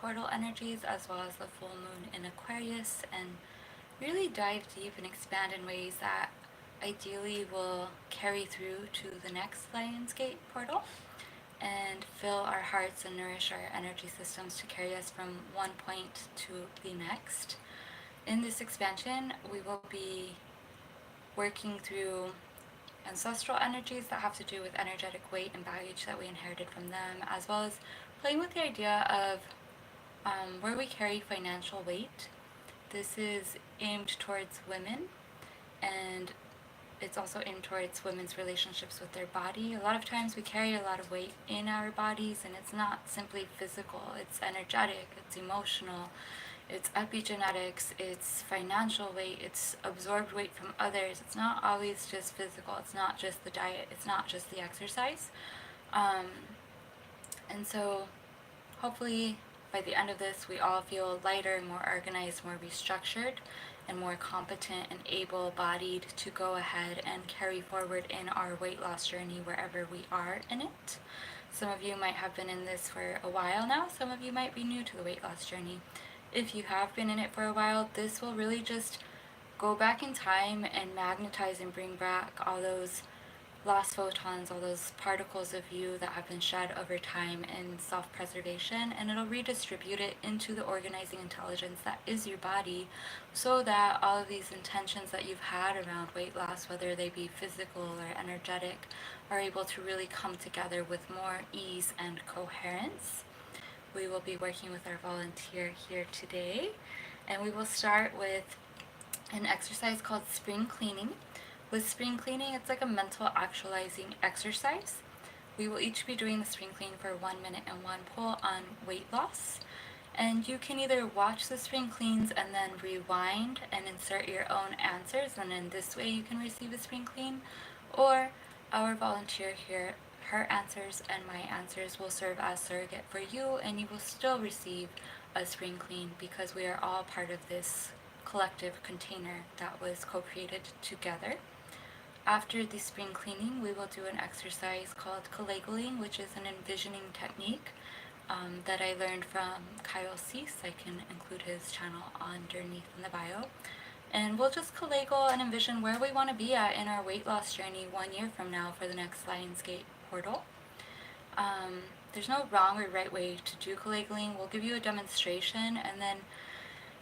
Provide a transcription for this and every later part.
portal energies as well as the full moon in Aquarius, and really dive deep and expand in ways that ideally will carry through to the next Lionsgate portal and fill our hearts and nourish our energy systems to carry us from one point to the next. In this expansion, we will be working through ancestral energies that have to do with energetic weight and baggage that we inherited from them, as well as playing with the idea of where we carry financial weight. This is aimed towards women, and it's also aimed towards women's relationships with their body. A lot of times we carry a lot of weight in our bodies, and it's not simply physical, it's energetic, it's emotional, it's epigenetics, it's financial weight, it's absorbed weight from others. It's not always just physical, it's not just the diet, it's not just the exercise. And so hopefully by the end of this, we all feel lighter, more organized, more restructured, and more competent and able-bodied to go ahead and carry forward in our weight loss journey wherever we are in it. Some of you might have been in this for a while now. Some of you might be new to the weight loss journey. If you have been in it for a while, this will really just go back in time and magnetize and bring back all those lost photons, all those particles of you that have been shed over time in self-preservation, and it'll redistribute it into the organizing intelligence that is your body, so that all of these intentions that you've had around weight loss, whether they be physical or energetic, are able to really come together with more ease and coherence. We will be working with our volunteer here today, and we will start with an exercise called spring cleaning. With spring cleaning, it's like a mental actualizing exercise. We will each be doing the spring clean for 1 minute and one pull on weight loss. And you can either watch the spring cleans and then rewind and insert your own answers, and in this way you can receive a spring clean, or our volunteer here, her answers and my answers will serve as surrogate for you, and you will still receive a spring clean because we are all part of this collective container that was co-created together. After the spring cleaning, we will do an exercise called coagulating, which is an envisioning technique that I learned from Kyle Cease. I can include his channel underneath in the bio. And we'll just coagulate and envision where we want to be at in our weight loss journey 1 year from now for the next Lionsgate portal. There's no wrong or right way to do coagulating. We'll give you a demonstration, and then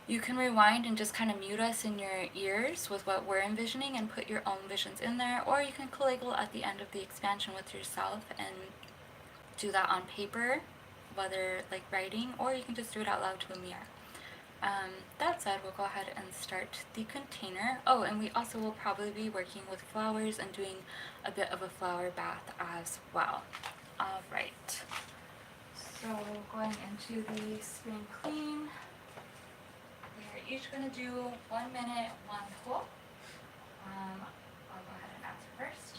you can rewind and just kind of mute us in your ears with what we're envisioning and put your own visions in there, or you can coagulate at the end of the expansion with yourself and do that on paper, whether like writing, or you can just do it out loud to a mirror. That said, we'll go ahead and start the container. Oh, and we also will probably be working with flowers and doing a bit of a flower bath as well. Alright, so going into the spring clean, we're each going to do 1 minute, one pull. I'll go ahead and answer first.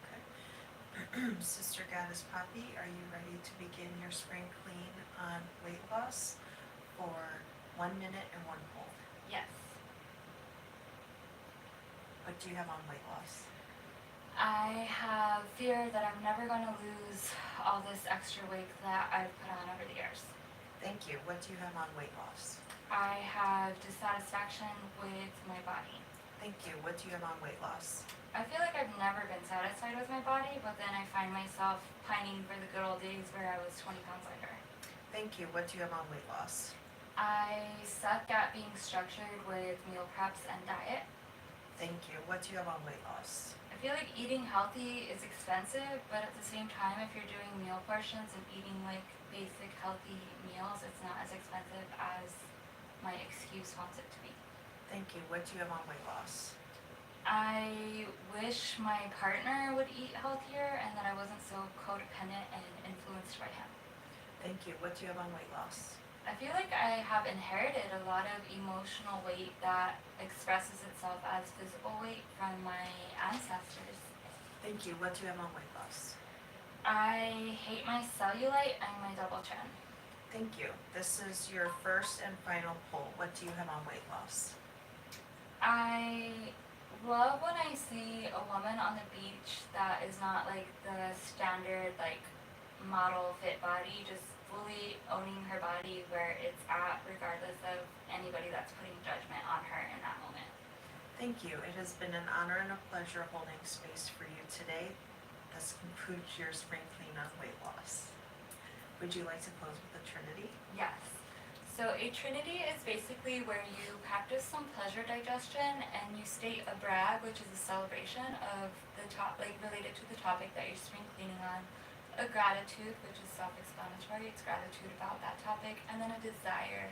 Okay. Sister Goddess Poppy, are you ready to begin your spring clean on weight loss for 1 minute and one pull? Yes. What do you have on weight loss? I have fear that I'm never going to lose all this extra weight that I've put on over the years. Thank you. What do you have on weight loss? I have dissatisfaction with my body. Thank you. What do you have on weight loss? I feel like I've never been satisfied with my body, but then I find myself pining for the good old days where I was 20 pounds lighter. Thank you. What do you have on weight loss? I suck at being structured with meal preps and diet. Thank you. What do you have on weight loss? I feel like eating healthy is expensive, but at the same time, if you're doing meal portions and eating like basic healthy meals, it's not as expensive as my excuse wants it to be. Thank you. What do you have on weight loss? I wish my partner would eat healthier and that I wasn't so codependent and influenced by him. Thank you. What do you have on weight loss? I feel like I have inherited a lot of emotional weight that expresses itself as physical weight from my ancestors. Thank you. What do you have on weight loss? I hate my cellulite and my double chin. Thank you. This is your first and final pull. What do you have on weight loss? I love when I see a woman on the beach that is not like the standard like model fit body, just fully owning her body where it's at, regardless of anybody that's putting judgment on her in that moment. Thank you. It has been an honor and a pleasure holding space for you today. This concludes your spring clean on weight loss. Would you like to close with a trinity? Yes. So a trinity is basically where you practice some pleasure digestion and you state a brag, which is a celebration of the top, like related to the topic that you're spring cleaning on. A gratitude, which is self-explanatory, it's gratitude about that topic, and then a desire,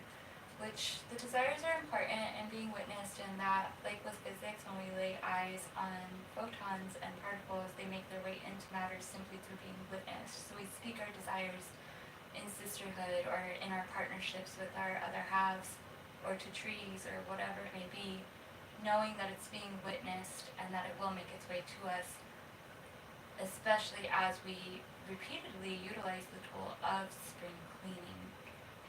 which the desires are important in being witnessed in that, like with physics, when we lay eyes on photons and particles, they make their way into matter simply through being witnessed. So we speak our desires in sisterhood or in our partnerships with our other halves or to trees or whatever it may be, knowing that it's being witnessed and that it will make its way to us, especially as we repeatedly utilize the tool of spring cleaning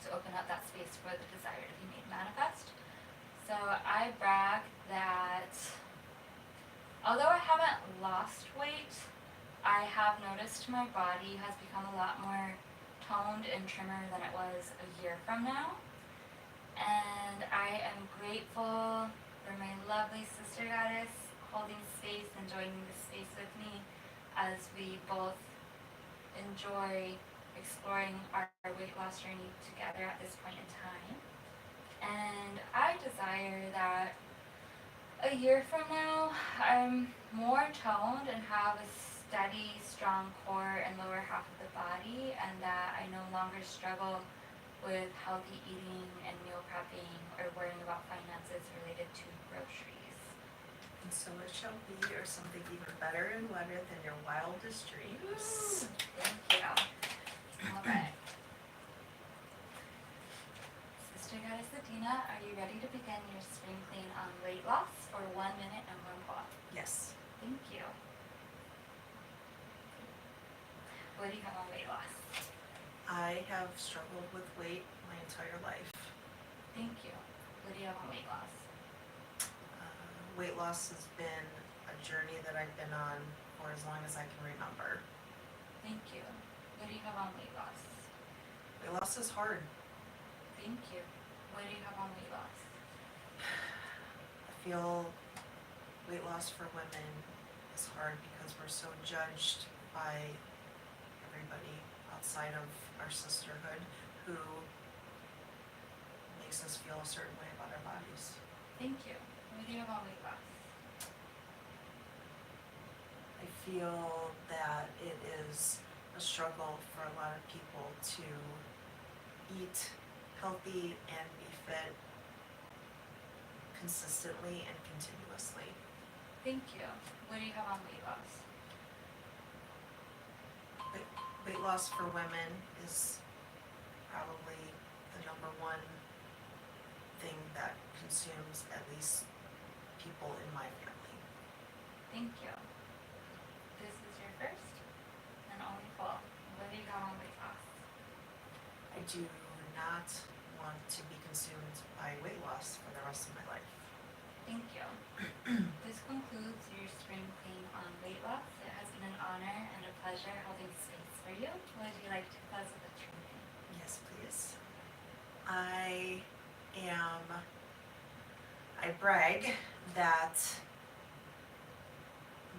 to open up that space for the desire to be made manifest. So I brag that although I haven't lost weight, I have noticed my body has become a lot more toned and trimmer than it was a year from now. And I am grateful for my lovely sister goddess holding space and joining this space with me as we both enjoy exploring our weight loss journey together at this point in time. And I desire that a year from now I'm more toned and have a steady, strong core and lower half of the body, and that I no longer struggle with healthy eating and meal prepping or worrying about finances related to groceries. And so it shall be, or something even better and wetter than your wildest dreams. Thank you. All right. Sister Goddess Adina, are you ready to begin your spring clean on weight loss for 1 minute and 1 pause? Yes. Thank you. What do you have on weight loss? I have struggled with weight my entire life. Thank you. What do you have on weight loss? Weight loss has been a journey that I've been on for as long as I can remember. Thank you. What do you have on weight loss? Weight loss is hard. Thank you. What do you have on weight loss? I feel weight loss for women is hard because we're so judged by everybody outside of our sisterhood who makes us feel a certain way about our bodies. Thank you. What do you have on weight loss? I feel that it is a struggle for a lot of people to eat healthy and be fit consistently and continuously. Thank you. What do you have on weight loss? Weight loss for women is probably the number one thing that consumes at least people in my family. Thank you. This is your first and only call. What do you have on weight loss? I do not want to be consumed by weight loss for the rest of my life. Thank you. This concludes your spring clean on weight loss. It has been an honor and a pleasure holding space for you. Would you like to close with a trinity? Yes, please. I brag that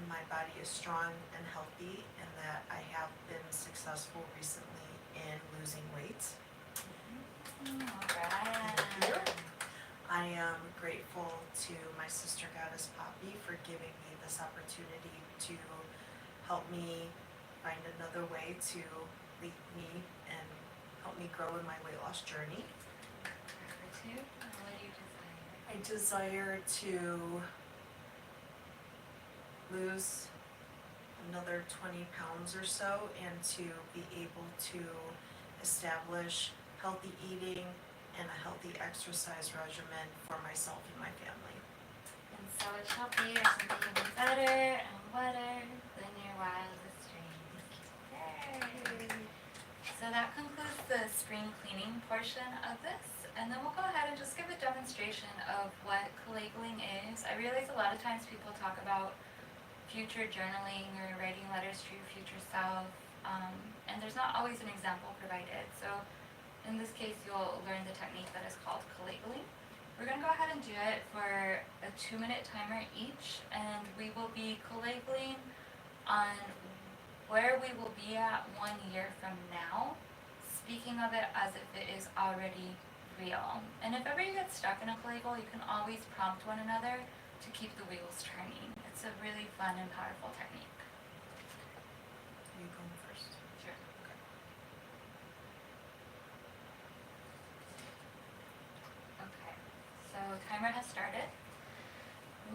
my body is strong and healthy and that I have been successful recently in losing weight. Alright. I am grateful to my sister goddess Poppy for giving me this opportunity to help me find another way to lead me and help me grow in my weight loss journey. Gratitude. And what do you desire? I desire to lose another 20 pounds or so and to be able to establish healthy eating and a healthy exercise regimen for myself and my family. And so it shall be, or something even better and wetter than your wildest dreams. Yay! So that concludes the spring cleaning portion of this. And then we'll go ahead and just give a demonstration of what collageling is. I realize a lot of times people talk about future journaling or writing letters to your future self. and there's not always an example provided. So in this case, you'll learn the technique that is called collageling. We're going to go ahead and do it for a 2-minute timer each, and we will be collageling on where we will be at 1 year from now, speaking of it as if it is already real. And if ever you get stuck in a collagle, you can always prompt one another to keep the wheels turning. It's a really fun and powerful technique. Are you going first? Sure. Okay, so timer has started.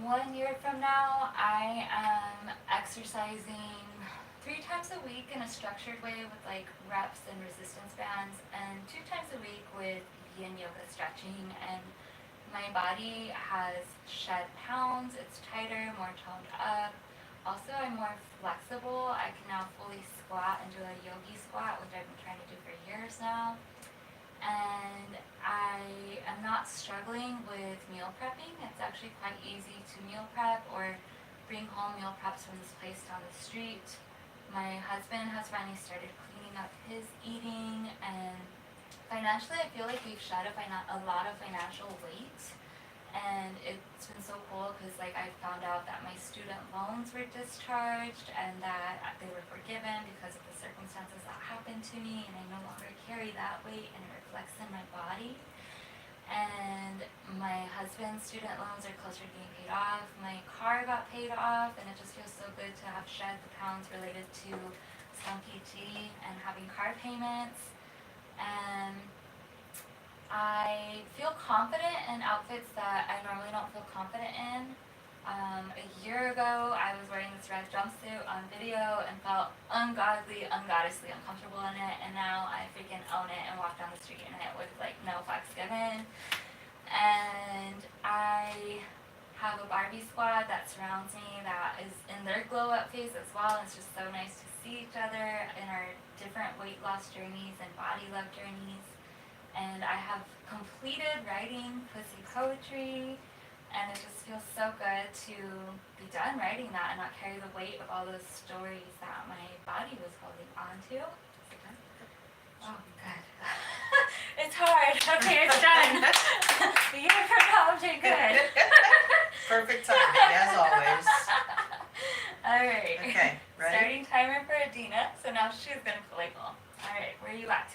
1 year from now, I am exercising 3 times a week in a structured way with like reps and resistance bands, and 2 times a week with yin yoga stretching, and my body has shed pounds, it's tighter, more toned up. Also, I'm more flexible. I can now fully squat and do a yogi squat, which I've been trying to do for years now. And I am not struggling with meal prepping. It's actually quite easy to meal prep or bring home meal preps from this place down the street. My husband has finally started cleaning up his eating, and financially I feel like we've shed a lot of financial weight, and it's been so cool because like I found out that my student loans were discharged and that they were forgiven because of the circumstances that happened to me, and I no longer carry that weight, and it reflects in my body. And my husband's student loans are closer to being paid off. My car got paid off, and it just feels so good to have shed the pounds related to some PT and having car payments. And I feel confident in outfits that I normally don't feel confident in. A year ago, I was wearing this red jumpsuit on video and felt ungoddessly uncomfortable in it, and now I freaking own it and walk down the street in it with like no fucks given. And I have a Barbie squad that surrounds me that is in their glow up phase as well. It's just so nice to see each other in our different weight loss journeys and body love journeys. And I have completed writing pussy poetry, and it just feels so good to be done writing that and not carry the weight of all those stories that my body was holding on to. Oh, good. It's hard. Okay, it's done. A year from now, I'm doing good. Perfect timing, as always. Alright. Okay, ready? Starting timer for Adina, so now she's gonna collable. Alright, where are you at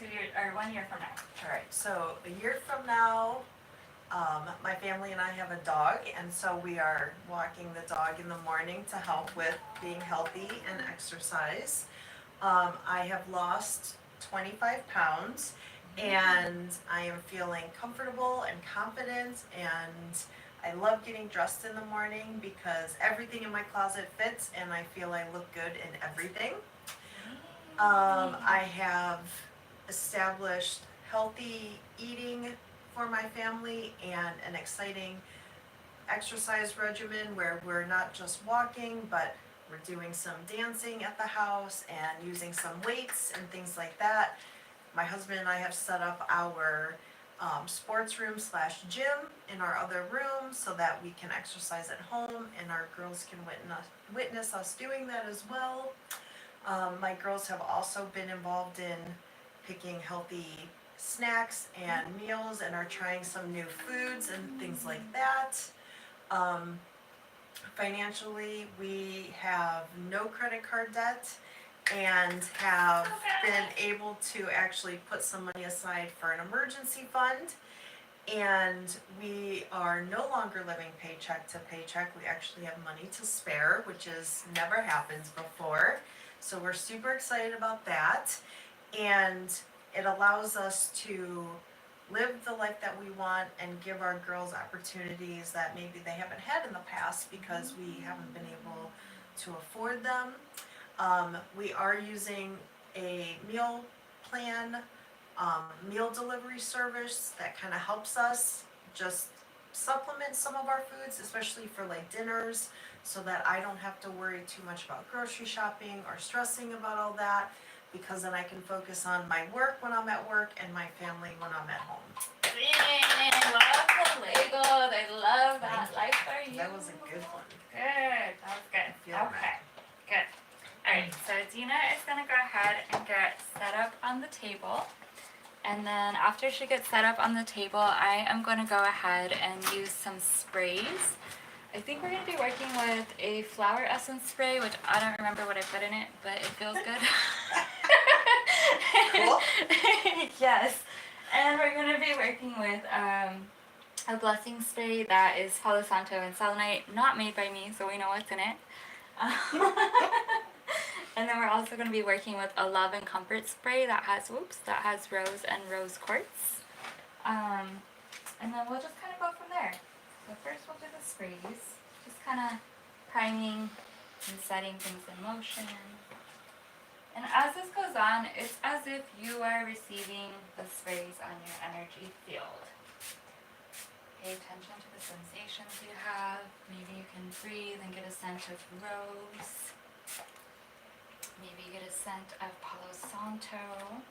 1 year from now? Alright, so a year from now, my family and I have a dog, and so we are walking the dog in the morning to help with being healthy and exercise. I have lost 25 pounds, and I am feeling comfortable and confident, and I love getting dressed in the morning because everything in my closet fits, and I feel I look good in everything. I have established healthy eating for my family and an exciting exercise regimen where we're not just walking, but we're doing some dancing at the house and using some weights and things like that. My husband and I have set up our sports room / gym in our other room so that we can exercise at home, and our girls can witness us doing that as well. My girls have also been involved in picking healthy snacks and meals and are trying some new foods and things like that. Financially, we have no credit card debt and have been able to actually put some money aside for an emergency fund. And we are no longer living paycheck to paycheck. We actually have money to spare, which has never happened before. So we're super excited about that. And it allows us to live the life that we want and give our girls opportunities that maybe they haven't had in the past because we haven't been able to afford them. We are using a meal plan, meal delivery service that kind of helps us just supplement some of our foods, especially for like dinners, so that I don't have to worry too much about grocery shopping or stressing about all that, because then I can focus on my work when I'm at work and my family when I'm at home. Dang, love the Legos. I love that. Life for you. That was a good one. Good. That was good. Feel Okay. Good. Alright, so Dina is going to go ahead and get table. And then after she gets set up on the table, I am going to go ahead and use some sprays. I think we're going to be working with a flower essence spray, which I don't remember what I put in it, but it feels good. Cool. Yes. And we're going to be working with a blessing spray that is Palo Santo and selenite, not made by me, so we know what's in it. And then we're also going to be working with a love and comfort spray that has rose and rose quartz. And then we'll just kind of go from there. So first we'll do the sprays, just kind of priming and setting things in motion. And as this goes on, it's as if you are receiving the sprays on your energy field. Pay attention to the sensations you have. Maybe you can breathe and get a scent of rose. Maybe you get a scent of Palo Santo.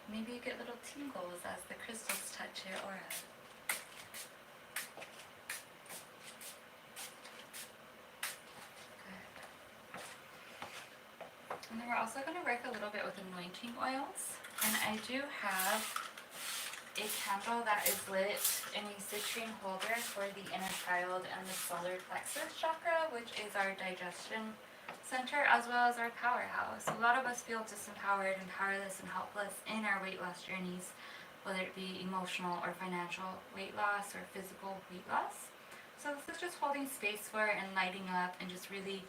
Maybe you get little tingles as the crystals touch your aura. Good. And then we're also going to work a little bit with anointing oils. And I do have a candle that is lit in a citrine holder for the inner child and the solar plexus chakra, which is our digestion center as well as our powerhouse. A lot of us feel disempowered and powerless and helpless in our weight loss journeys, whether it be emotional or financial weight loss or physical weight loss. So this is just holding space for and lighting up and just really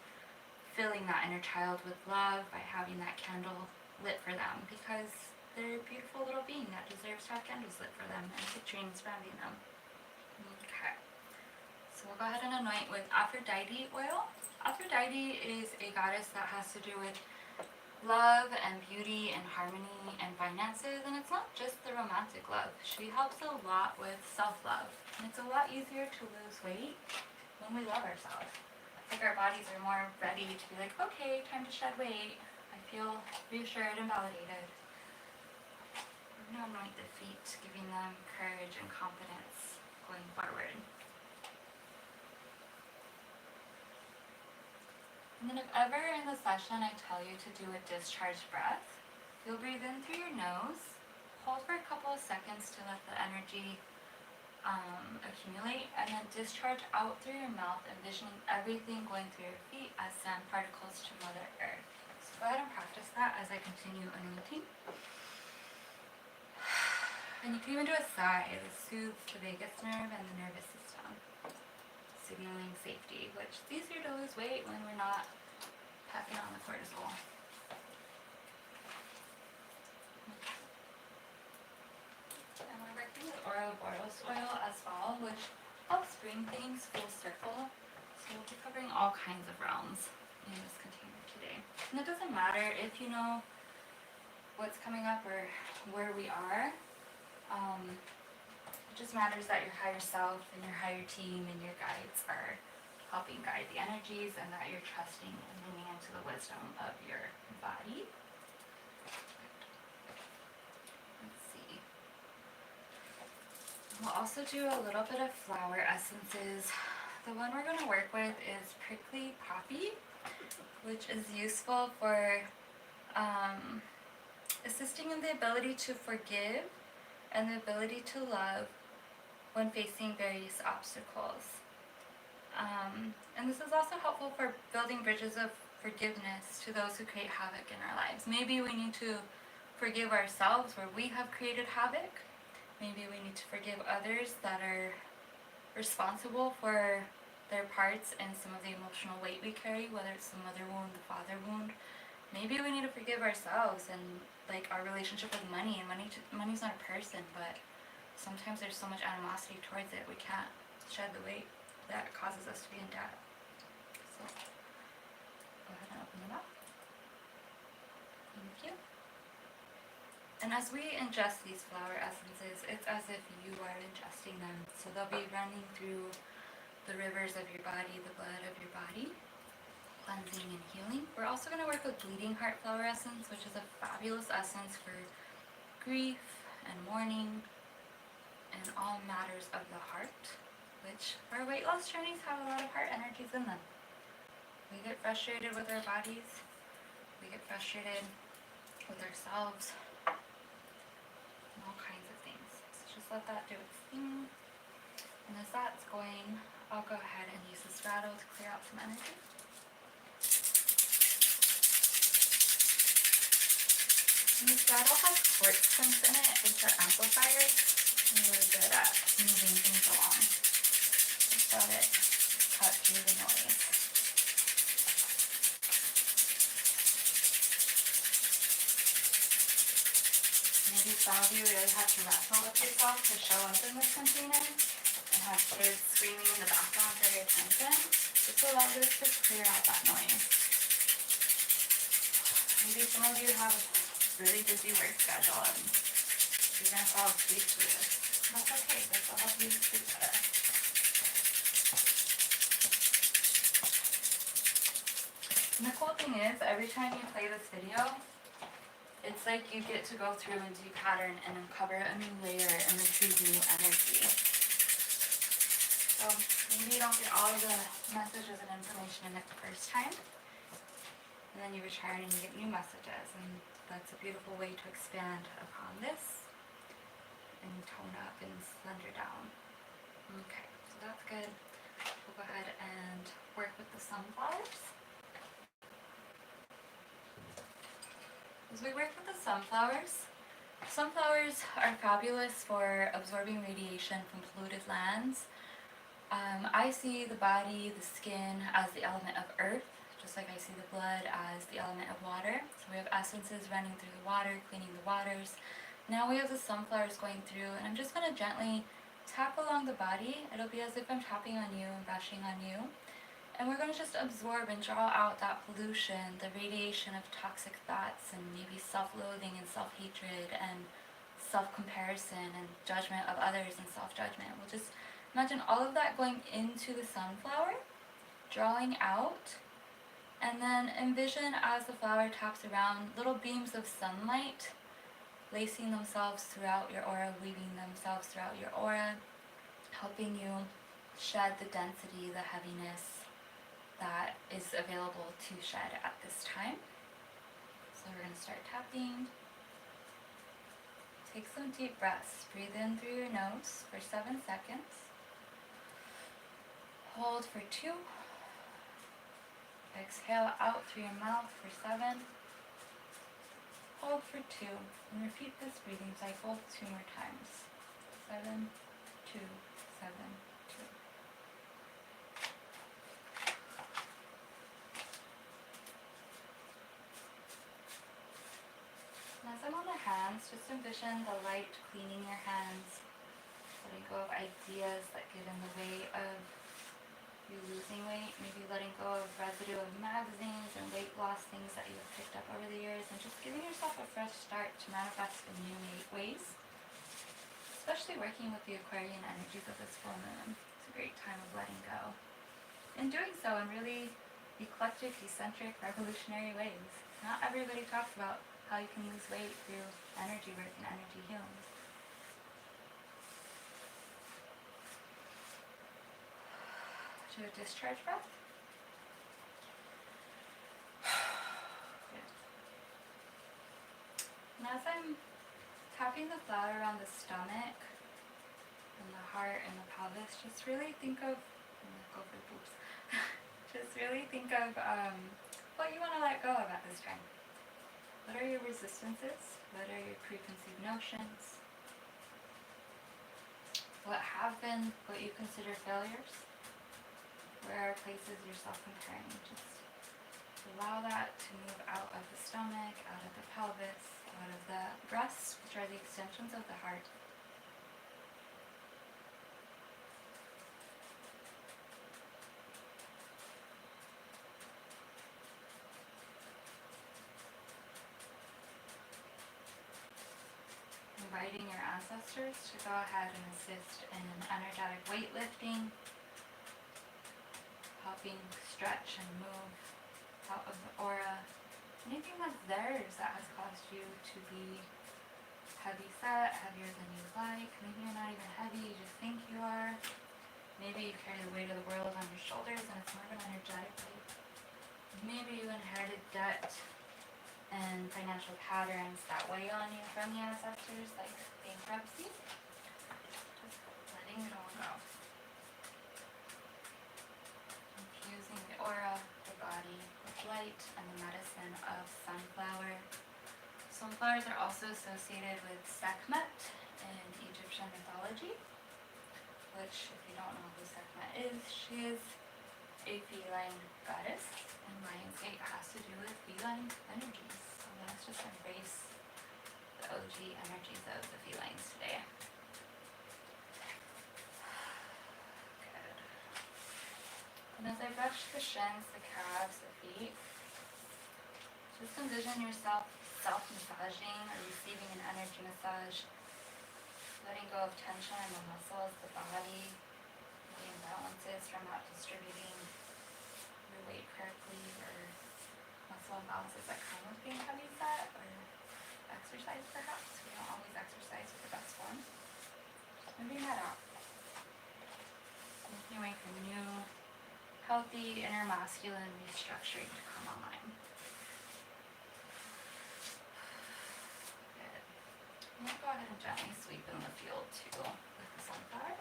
filling that inner child with love by having that candle lit for them, because they're a beautiful little being that deserves to have candles lit for them and citrine surrounding them. Okay. So we'll go ahead and anoint with Aphrodite oil. Aphrodite is a goddess that has to do with love and beauty and harmony and finances, and it's not just the romantic love. She helps a lot with self-love, and it's a lot easier to lose weight when we love ourselves. Like our bodies are more ready to be like, okay, time to shed weight. I feel reassured and validated. We're going to anoint the feet, giving them courage and confidence going forward. And then if ever in the session I tell you to do a discharge breath, you'll breathe in through your nose, hold for a couple of seconds to let the energy accumulate, and then discharge out through your mouth, envisioning everything going through your feet as sand particles to Mother Earth. So go ahead and practice that as I continue anointing. And you can even do a sigh. This soothes the vagus nerve and the nervous system, signaling safety, which it's easier to lose weight when we're not packing on the cortisol. And we're working with Ouroboros oil as well, which helps bring things full circle. So we'll be covering all kinds of realms in this container today. And it doesn't matter if you know what's coming up or where we are. It just matters that your higher self and your higher team and your guides are helping guide the energies, and that you're trusting and leaning into the wisdom of your body. Let's see. We'll also do a little bit of flower essences. The one we're going to work with is prickly poppy, which is useful for assisting in the ability to forgive and the ability to love when facing various obstacles. And this is also helpful for building bridges of forgiveness to those who create havoc in our lives. Maybe we need to forgive ourselves where we have created havoc. Maybe we need to forgive others that are responsible for their parts in some of the emotional weight we carry, whether it's the mother wound, the father wound. Maybe we need to forgive ourselves and like our relationship with money. And money's not a person, but sometimes there's so much animosity towards it, we can't shed the weight that causes us to be in debt. So, go ahead and open them up. Thank you. And as we ingest these flower essences, it's as if you are ingesting them. So they'll be running through the rivers of your body, the blood of your body, cleansing and healing. We're also going to work with bleeding heart flower essence, which is a fabulous essence for grief and mourning and all matters of the heart, which our weight loss journeys have a lot of heart energies in them. We get frustrated with our bodies, we get frustrated with ourselves, let that do its thing. And as that's going, I'll go ahead and use this rattle to clear out some energy. And this rattle has quartz chunks in it, which are amplifiers. I'm really good at moving things along. Just let it cut through the noise. Maybe some of you really have to wrestle with yourself to show up in this container and have kids screaming in the background for your attention. Just allow this to clear out that noise. Maybe some of you have a really busy work schedule and you're going to fall asleep to this. That's okay, this will help you sleep better. And the cool thing is, every time you play this video, it's like you get to go through and depattern and uncover a new layer and retrieve new energy. So maybe you don't get all of the messages and information in it the first time, and then you return and you get new messages, and that's a beautiful way to expand upon this and tone up and slender down. Okay, so that's good. We'll go ahead and work with the sunflowers. As we work with the sunflowers are fabulous for absorbing radiation from polluted lands. I see the body, the skin as the element of earth, just like I see the blood as the element of water. So we have essences running through the water, cleaning the waters. Now we have the sunflowers going through, and I'm just going to gently tap along the body. It'll be as if I'm tapping on you and brushing on you. And we're going to just absorb and draw out that pollution, the radiation of toxic thoughts, and maybe self-loathing and self-hatred and self-comparison and judgment of others and self-judgment. We'll just imagine all of that going into the sunflower, drawing out, and then envision as the flower taps around little beams of sunlight lacing themselves throughout your aura, weaving themselves throughout your aura, helping you shed the density, the heaviness that is available to shed at this time. So we're going to start tapping. Take some deep breaths. Breathe in through your nose for 7 seconds. Hold for 2. Exhale out through your mouth for 7. Hold for 2. And repeat this breathing cycle 2 more times. 7, 2, 7, 2. As I'm on the hands, just envision the light cleaning your hands, letting go of ideas that get in the way of you losing weight, maybe letting go of residue of magazines and weight loss things that you've picked up over the years, and just giving yourself a fresh start to manifest in new ways, especially working with the Aquarian energies of this full moon. It's a great time of letting go. In doing so in really eclectic, eccentric, revolutionary ways. Not everybody talks about how you can lose weight through energy work and energy healing. Do a discharge breath. Good. And as I'm tapping the flower around the stomach and the heart and the pelvis, just really think of, go for boobs. Just really think of what you want to let go of at this time. What are your resistances? What are your preconceived notions? What have been what you consider failures? Where are places you're self-comparing? Just allow that to move out of the stomach, out of the pelvis, out of the breasts, which are the extensions of the heart. Inviting your ancestors to go ahead and assist in energetic weightlifting, helping stretch and move out of the aura. Anything that's theirs that has caused you to be heavy set, heavier than you like. Maybe you're not even heavy, you just think you are. Maybe you carry the weight of the world on your shoulders and it's more of an energetic weight. Maybe you inherited debt and financial patterns that weigh on you from the ancestors, like bankruptcy. flowers are also associated with Sekhmet in Egyptian mythology, which, if you don't know who Sekhmet is, she is a feline goddess, and Lionsgate has to do with feline energies. So let's just embrace the OG energies of the felines today. Good. And as I brush the shins, the calves, the feet, just envision yourself self-massaging or receiving an energy massage, letting go of tension in the muscles, the body, the imbalances from not distributing your weight correctly, or muscle imbalances that come with being heavy set, or exercise perhaps. We don't always exercise with the best form. Moving that out. Making way for new, healthy, inner masculine restructuring to come online. I'm going to go ahead and gently sweep in the field too with the sunflower.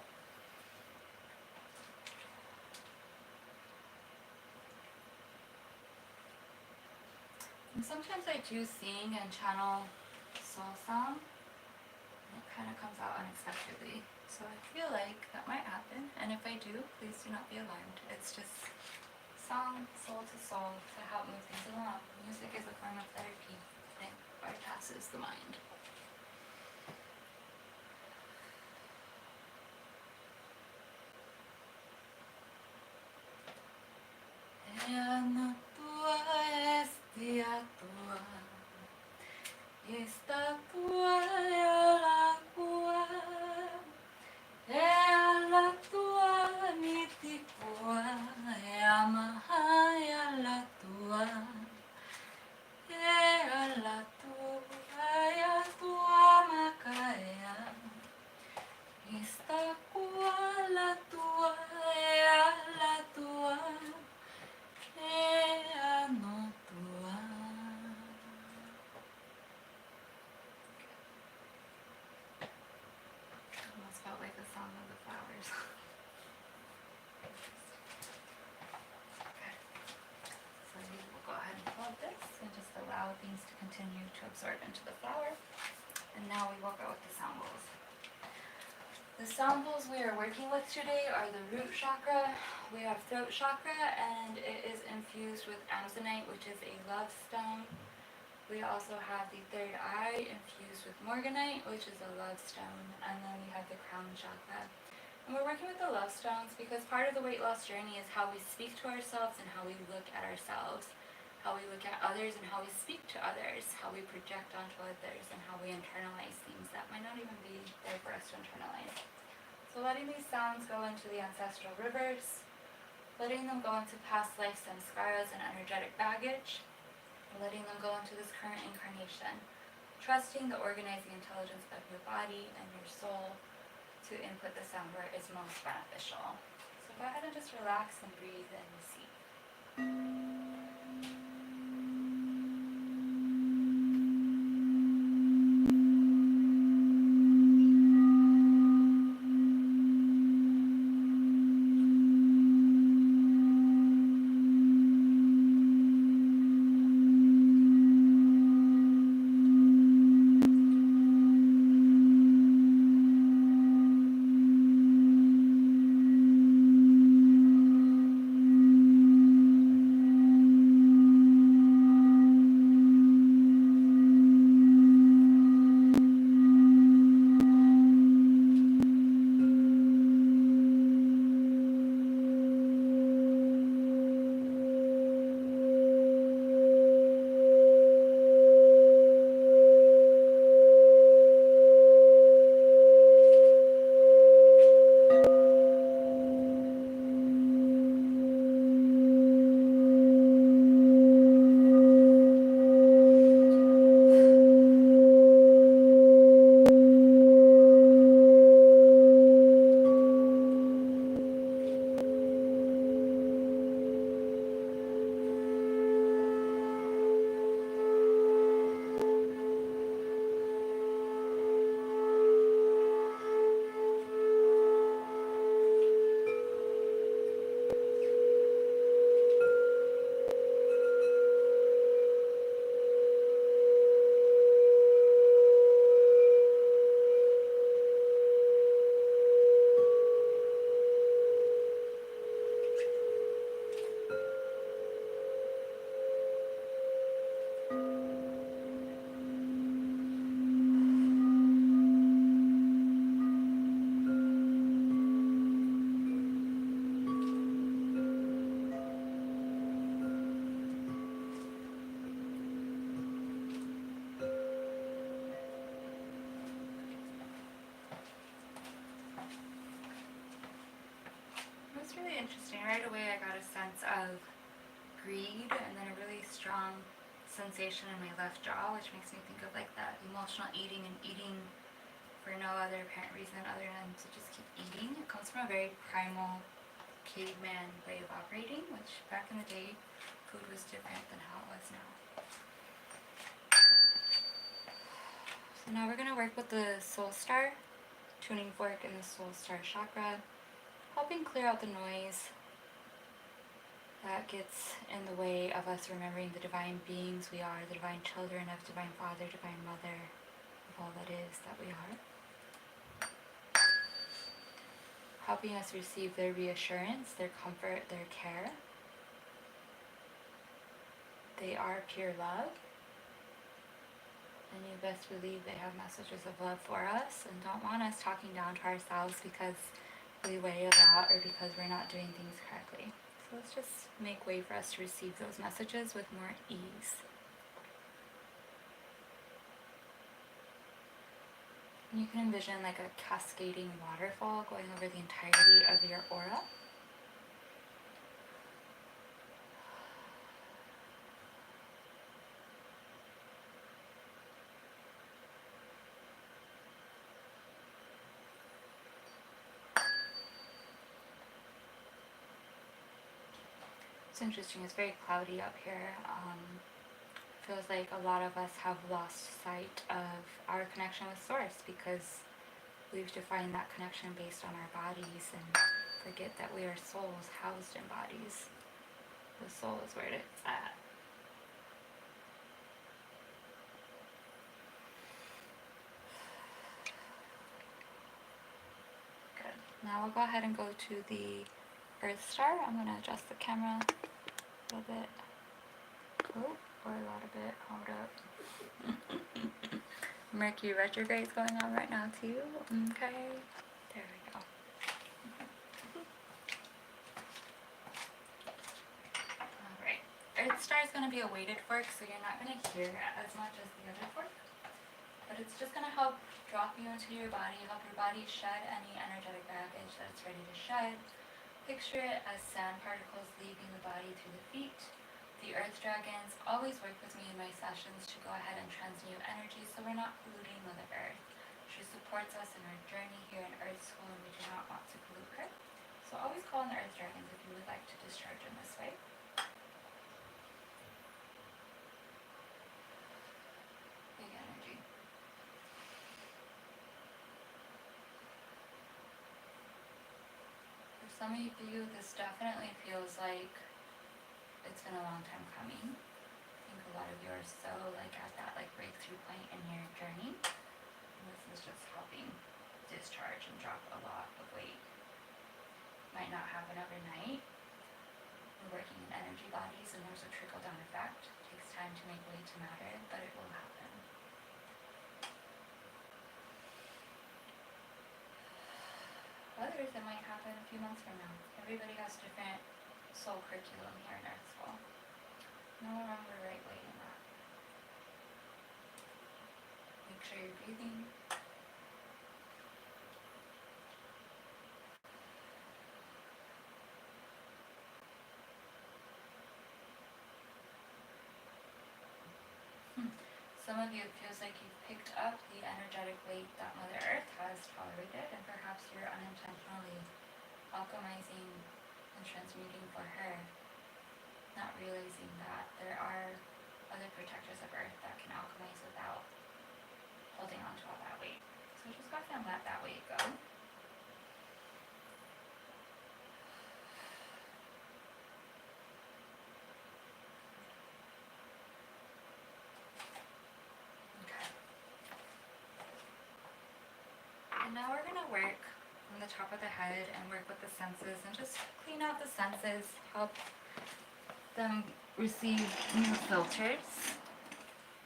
And sometimes I do sing and channel soul song, and it kind of comes out unexpectedly. So I feel like that might happen, and if I do, please do not be alarmed. It's just song, soul to soul, to help move things along. Music is a form of therapy, and it bypasses the mind. Esta tua é la tua, é la tua mitikua, é a maha é la tua, é la tua macaia. Esta cua la tua, é la tua, é a no tua. Almost felt like the song of the flowers. Okay. So we will go ahead and hold this and just allow things to continue to absorb into the flower. And now we will go with the sound bowls. The sound bowls we are working with today are the root chakra. We have throat chakra, and it is infused with amazonite, which is a love stone. We also have the third eye infused with morganite, which is a love stone, and then we have the crown chakra. And we're working with the love stones because part of the weight loss journey is how we speak to ourselves and how we look at ourselves, how we look at others and how we speak to others, how we project onto others, and how we internalize things that might not even be there for us to internalize. So letting these sounds go into the ancestral rivers, letting them go into past life samskaras and energetic baggage, letting them go into this current incarnation, trusting the organizing intelligence of your body and your soul to input the sound where it is most beneficial. So go ahead and just relax and breathe and receive. really interesting. Right away I got a sense of greed and then a really strong sensation in my left jaw, which makes me think of like that emotional eating and eating for no other apparent reason other than to just keep eating. It comes from a very primal caveman way of operating, which back in the day food was different than how it was now. So now we're going to work with the soul star tuning fork in the soul star chakra, helping clear out the noise that gets in the way of us remembering the divine beings we are, the divine children of divine father, divine mother, of all that is that we are. Helping us receive their reassurance, their comfort, their care. They are pure love. And you best believe they have messages of love for us and don't want us talking down to ourselves because we weigh a lot or because we're not doing things correctly. So let's just make way for us to receive those messages with more ease. And you can envision like a cascading waterfall going over the entirety of your aura. It's interesting, it's very cloudy up here. Feels like a lot of us have lost sight of our connection with Source because we've defined that connection based on our bodies and forget that we are souls housed in bodies. The soul is where it's at. Good. Now we'll go ahead and go to the Earth Star. I'm going to adjust the camera a little bit. Oh, or a lot of it. Hold up. Mercury retrograde is going on right now too. Okay. There we go. Alright. Earth Star is going to be a weighted fork, so you're not going to hear as much as the other fork. But it's just going to help drop you into your body, help your body shed any energetic baggage that it's ready to shed. Picture it as sand particles leaving the body through the feet. The earth dragons always work with me in my sessions to go ahead and transmute energy so we're not polluting Mother Earth. She supports us in our journey here in Earth School and we do not want to pollute her. So always call on the earth dragons if you would like to discharge in this way. Big energy. For some of you, this definitely feels like it's been a long time coming. I think a lot of you are so like at that like breakthrough point in your journey. And this is just helping discharge and drop a lot of weight. Might not happen overnight. We're working in energy bodies and there's a trickle down effect. It takes time to make weight to matter, but it will happen. Others, it might happen a few months from now. Everybody has different soul curriculum here in Earth School. No wrong or right way in that. Make sure you're breathing. Some of you, it feels like you've picked up the energetic weight that Mother Earth has tolerated, and perhaps you're unintentionally alchemizing and transmuting for her, not realizing that there are other protectors of Earth that can alchemize without holding on to all that weight. So just go ahead and let that weight go. And now we're going to work from the top of the head and work with the senses and just clean out the senses, help them receive new filters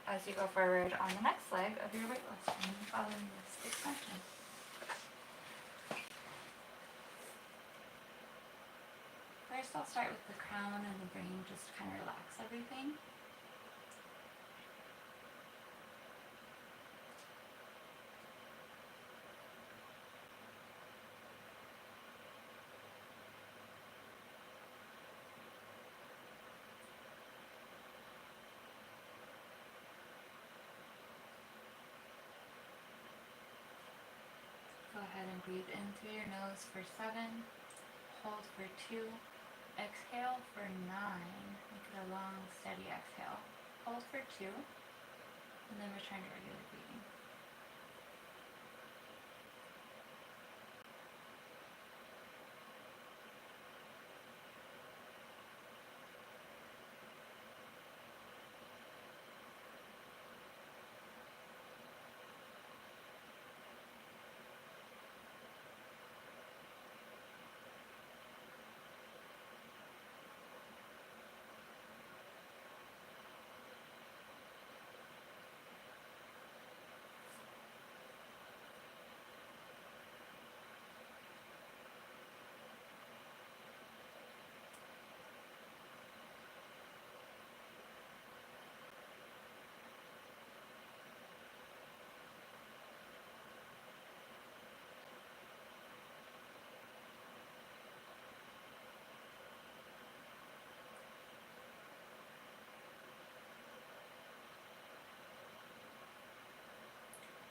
as you go forward on the next leg of your weightless and following this extension. First I'll start with the crown and the brain, just kind of relax everything. breathe in through your nose for 7, hold for 2, exhale for 9. Make it a long, steady exhale. Hold for 2, and then return to regular breathing.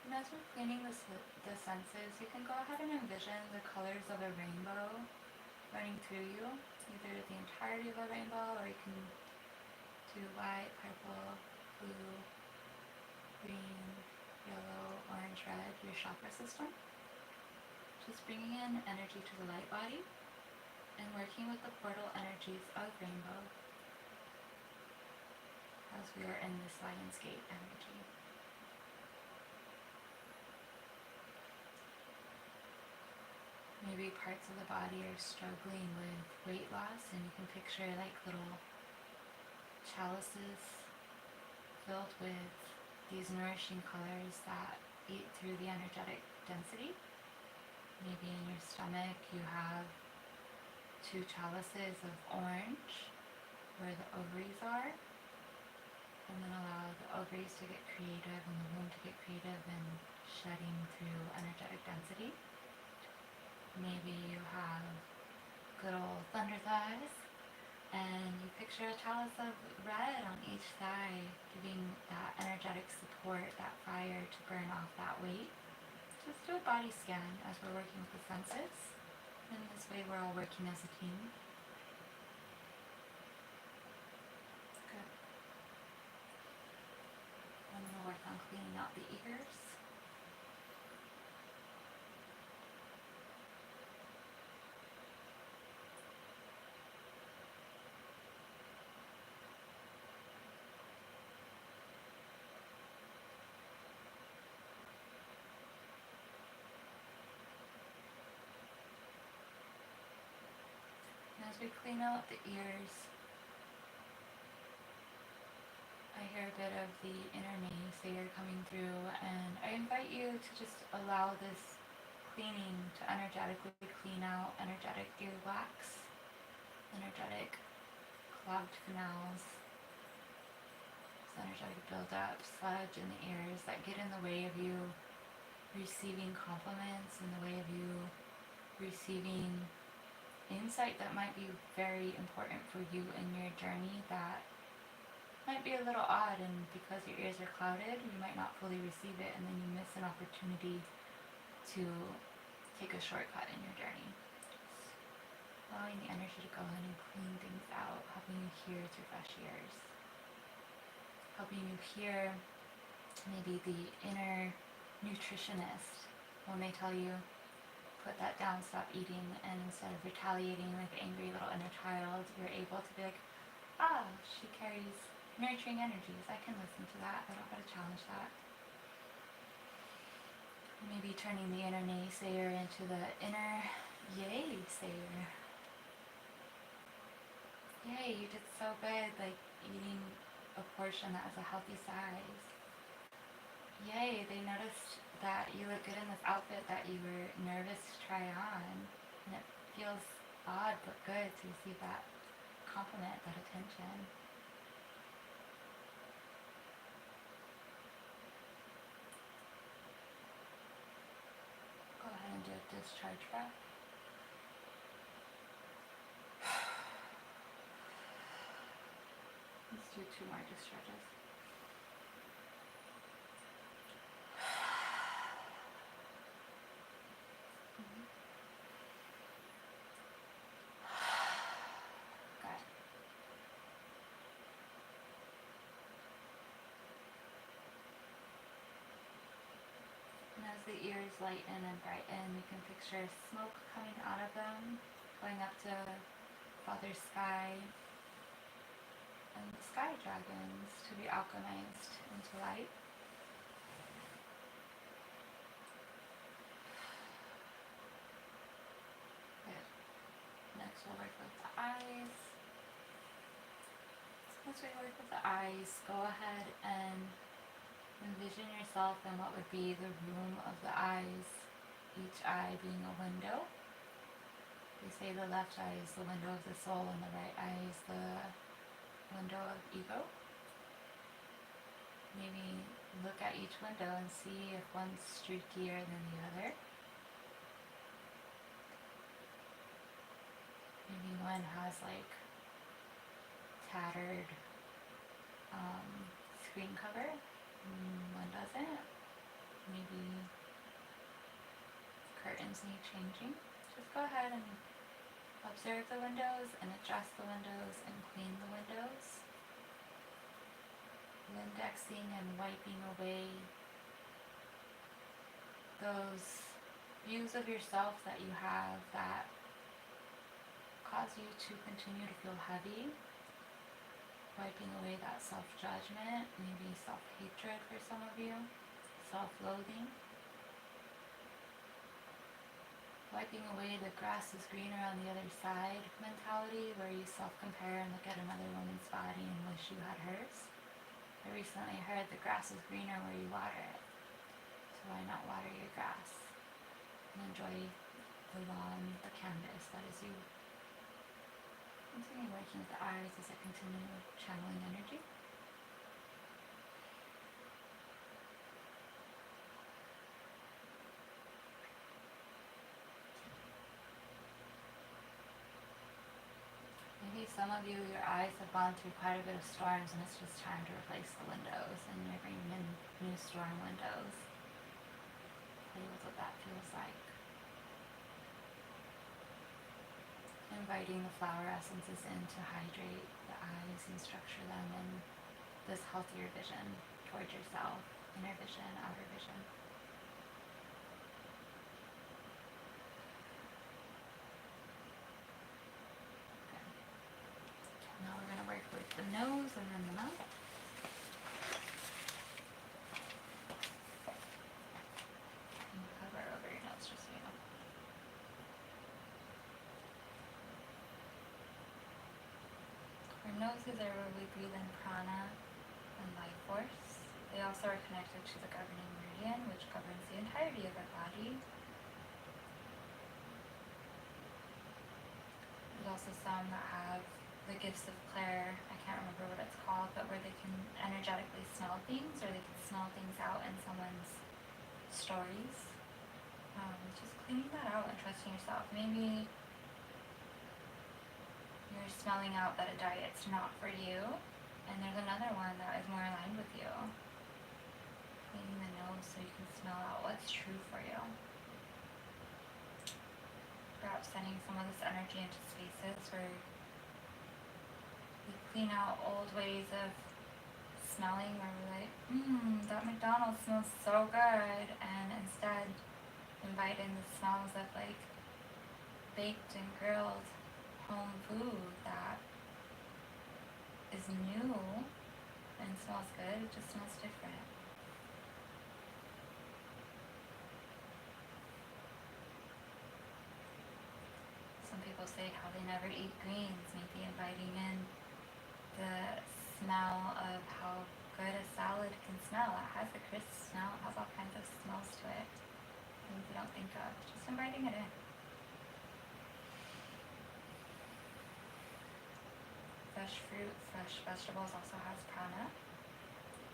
And as we're cleaning the senses, you can go ahead and envision the colors of a rainbow running through you, either the entirety of a rainbow, or you can do white, purple, blue, green, yellow, orange, red, your chakra system. Just bringing in energy to the light body and working with the portal energies of rainbow as we are in this Lionsgate energy. Maybe parts of the body are struggling with weight loss, and you can picture like little chalices filled with these nourishing colors that eat through the energetic density. Maybe in your stomach you have 2 chalices of orange where the ovaries are, and then allow the ovaries to get creative and the womb to get creative and shedding through energetic density. Maybe you have good old thunder thighs, and you picture a chalice of red on each thigh, giving that energetic support, that fire to burn off that weight. Just do a body scan as we're working with the senses. In this way, we're all working as a team. Good. I'm going to work on cleaning out the ears. As we clean out the ears, I hear a bit of the inner naysayer coming through, and I invite you to just allow this cleaning to energetically clean out energetic earwax, energetic clogged canals, energetic buildup, sludge in the ears that get in the way of you receiving compliments, in the way of you receiving insight that might be very important for you in your journey that might be a little odd, and because your ears are clouded, you might not fully receive it, and then you miss an opportunity to take a shortcut in your journey. Just allowing the energy to go in and clean things out, helping you hear through fresh ears, helping you hear maybe the inner nutritionist when they tell you, put that down, stop eating, and instead of retaliating like an angry little inner child, you're able to be like, ah, she carries nurturing energies, I can listen to that, I don't gotta challenge that. Maybe turning the inner naysayer into the inner yay sayer. Yay, you did so good, like eating a portion that is a healthy size. Yay, they noticed that you look good in this outfit that you were nervous to try on, and it feels odd but good to receive that compliment, that attention. Go ahead and do a discharge breath. Let's do 2 more discharges. lighten and brighten. You can picture smoke coming out of them, going up to Father Sky and the sky dragons to be alchemized into light. Good. Next we'll work with the eyes. Once we work with the eyes, go ahead and envision yourself in what would be the room of the eyes, each eye being a window. We say the left eye is the window of the soul and the right eye is the window of ego. Maybe look at each window and see if one's streakier than the other. Maybe one has like tattered screen cover, one doesn't. Maybe curtains need changing. Just go ahead and observe the windows and adjust the windows and clean the windows. Indexing and wiping away those views of yourself that you have that cause you to continue to feel heavy. Wiping away that self-judgment, maybe self-hatred for some of you, self-loathing. Wiping away the grass is greener on the other side mentality where you self-compare and look at another woman's body and wish you had hers. I recently heard the grass is greener where you water it. So why not water your grass and enjoy the lawn, the canvas that is you. Continue working with the eyes as I continue channeling energy. Maybe some of you, your eyes have gone through quite a bit of storms and it's just time to replace the windows and you're bringing in new storm windows. Play with what that feels like. Inviting the flower essences in to hydrate the eyes and structure them in this healthier vision towards yourself, inner vision, outer vision. Good. Now we're going to work with the nose and then the mouth. And cover over your nose just so you know. Our noses are where we breathe in prana and life force. They also are connected to the governing meridian, which governs the entirety of our body. There's also some that have the gifts of clair, I can't remember what it's called, but where they can energetically smell things, or they can smell things out in someone's stories. Just cleaning that out and trusting yourself. Maybe you're smelling out that a diet's not for you, and there's another one that is more aligned with you. Cleaning the nose so you can smell out what's true for you. Perhaps sending some of this energy into spaces where we clean out old ways of smelling, where we're like, that McDonald's smells so good, and instead invite in the smells of like baked and grilled home food that is new and smells good. It just smells different. Some people say how they never eat greens, maybe inviting in the smell of how good a salad can smell. It has a crisp smell, it has all kinds of smells to it, things you don't think of. Just inviting it in. Fresh fruit, fresh vegetables also has prana,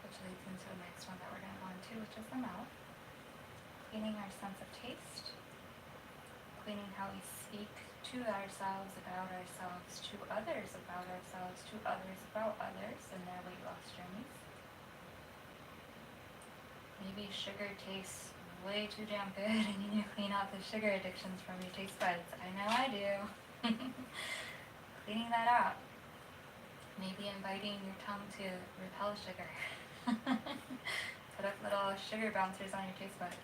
which leads into the next one that we're going to go into, which is the mouth. Cleaning our sense of taste, cleaning how we speak to ourselves, about ourselves, to others about ourselves, to others about others in their weight loss journeys. Maybe sugar tastes way too damn good and you need to clean out the sugar addictions from your taste buds. I know I do. Cleaning that out. Maybe inviting your tongue to repel sugar. Put up little sugar bouncers on your taste buds.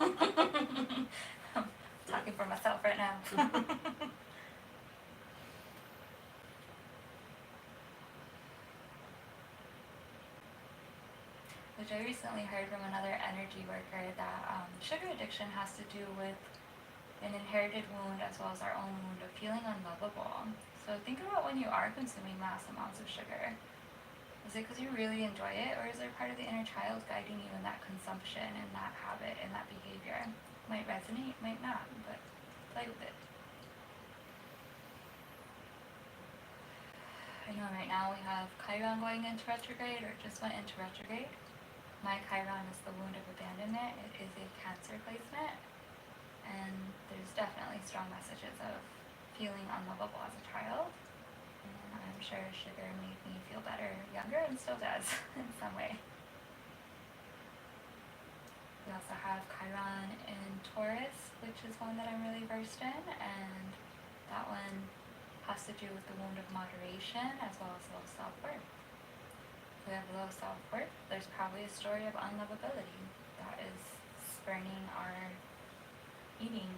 I'm talking for myself right now. Which I recently heard from another energy worker that sugar addiction has to do with an inherited wound as well as our own wound of feeling unlovable. So think about when you are consuming mass amounts of sugar. Is it because you really enjoy it, or is there part of the inner child guiding you in that consumption and that habit and that behavior? Might resonate, might not, but play with it. I know right now we have Chiron going into retrograde, or just went into retrograde. My Chiron is the wound of abandonment. It is a Cancer placement, and there's definitely strong messages of feeling unlovable as a child. And I'm sure sugar made me feel better younger, and still does in some way. We also have Chiron in Taurus, which is one that I'm really versed in, and that one has to do with the wound of moderation as well as low self-worth. If we have low self-worth, there's probably a story of unlovability that is spurning our eating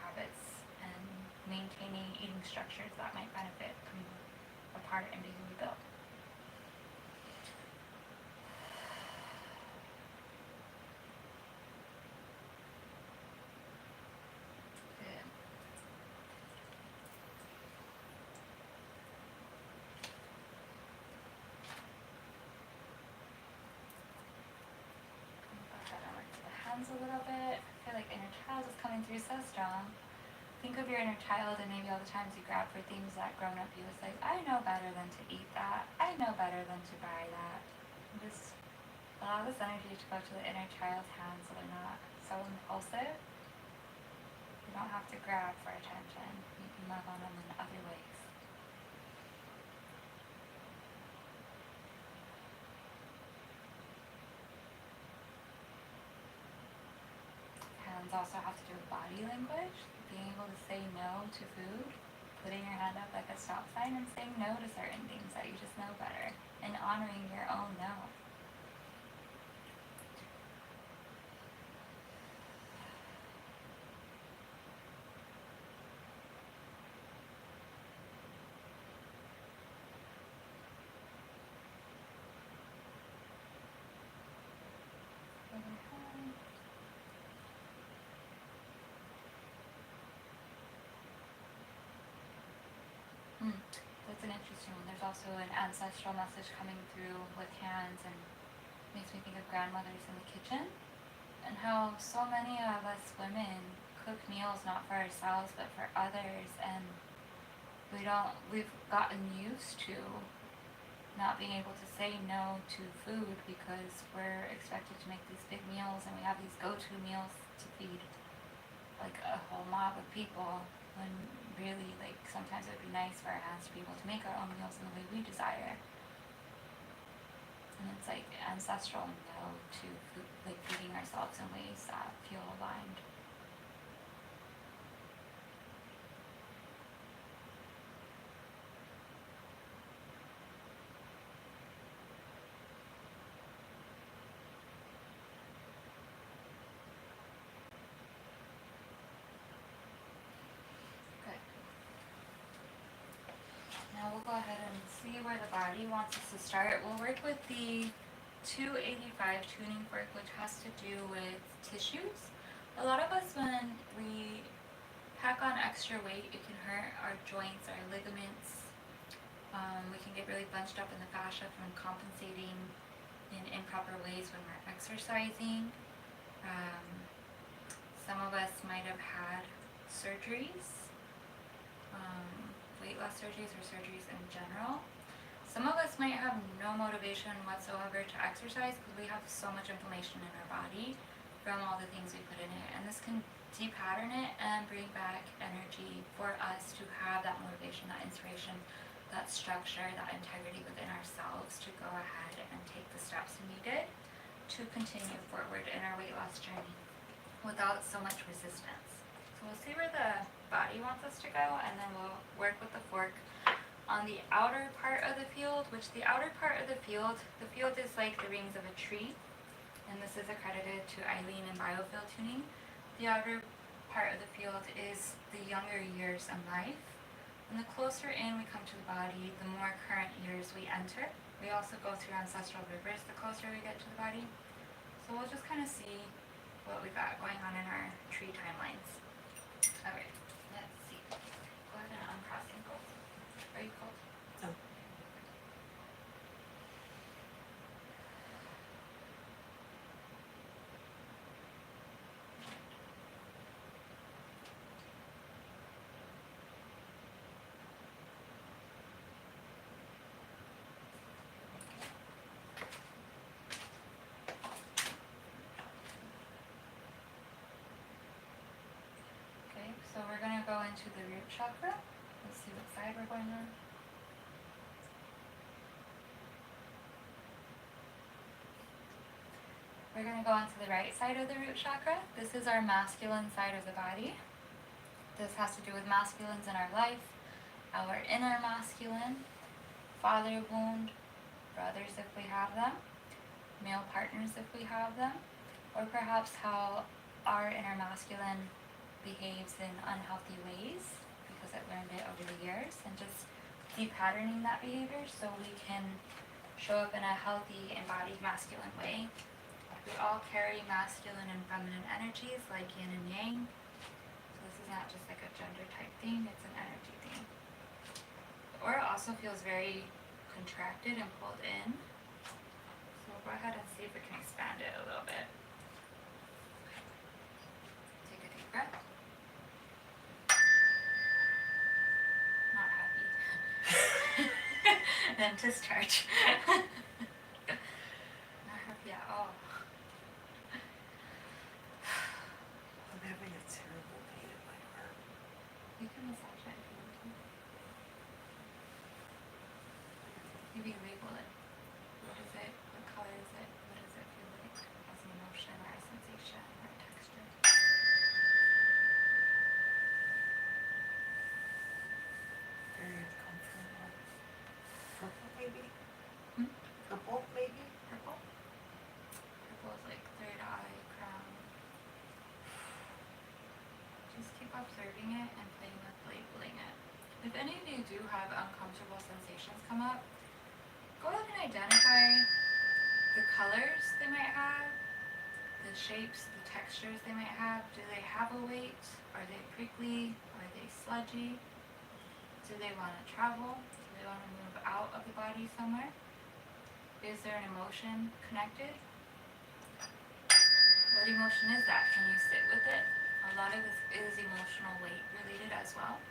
habits and maintaining eating structures that might benefit from a part in being rebuilt. A little bit. I feel like inner child is coming through so strong. Think of your inner child and maybe all the times you grab for things that grown up you was like, I know better than to eat that. I know better than to buy that. And just allow this energy to go to the inner child's hands so they're not so impulsive. You don't have to grab for attention. You can love on them in other ways. Hands also have to do with body language, being able to say no to food, putting your hand up like a stop sign and saying no to certain things that you just know better, and honoring your own no. That's an interesting one. There's also an ancestral message coming through with hands, and makes me think of grandmothers in the kitchen and how so many of us women cook meals not for ourselves but for others, and we've gotten used to not being able to say no to food because we're expected to make these big meals and we have these go-to meals to feed like a whole mob of people, when really, like, sometimes it would be nice for our hands to be able to make our own meals in the way we desire. And it's like ancestral no to food, like feeding ourselves in ways that feel aligned. Now we'll go ahead and see where the body wants us to start. We'll work with the 285 tuning fork, which has to do with tissues. A lot of us, when we pack on extra weight, it can hurt our joints, our ligaments. We can get really bunched up in the fascia from compensating in improper ways when we're exercising. Some of us might have had surgeries, weight loss surgeries or surgeries in general. Some of us might have no motivation whatsoever to exercise because we have so much inflammation in our body from all the things we put in it. And this can depattern it and bring back energy for us to have that motivation, that inspiration, that structure, that integrity within ourselves to go ahead and take the steps needed to continue forward in our weight loss journey without so much resistance. So we'll see where the body wants us to go, and then we'll work with the fork on the outer part of the field, which the outer part of the field is like the rings of a tree, and this is accredited to Eileen in biofield tuning. The outer part of the field is the younger years in life. And the closer in we come to the body, the more current years we enter. We also go through ancestral rivers the closer we get to the body. So we'll just kind of see what we got going on in our tree timelines. Alright, let's see. Go ahead and uncross ankles. Are you cold? No. Okay, so we're going to go into the root chakra. Let's see what side we're going on. We're going to go onto the right side of the root chakra. This is our masculine side of the body. This has to do with masculines in our life, our inner masculine, father wound, brothers if we have them, male partners if we have them, or perhaps how our inner masculine behaves in unhealthy ways because it learned it over the years, and just depatterning that behavior so we can show up in a healthy embodied masculine way. We all carry masculine and feminine energies like yin and yang. So this is not just like a gender type thing, it's an energy thing. The aura also feels very contracted and pulled in. So we'll go ahead and see if we can expand it a little bit. Take a deep breath. Not happy. Then discharge. Not happy at all. I'm having a terrible pain in my arm. You can massage it if you want to. Maybe label it. What is it? What color is it? What does it feel like as an emotion or a sensation or a texture? Very uncomfortable. Purple maybe? Hmm? Purple maybe? Purple? Purple is like third eye, crown. Just keep observing it and playing with labeling it. If any of you do have uncomfortable sensations come up, go ahead and identify the colors they might have, the shapes, the textures they might have. Do they have a weight? Are they prickly? Are they sludgy? Do they want to travel? Do they want to move out of the body somewhere? Is there an emotion connected? What emotion is that? Can you sit with it? A lot of this is emotional weight related as well.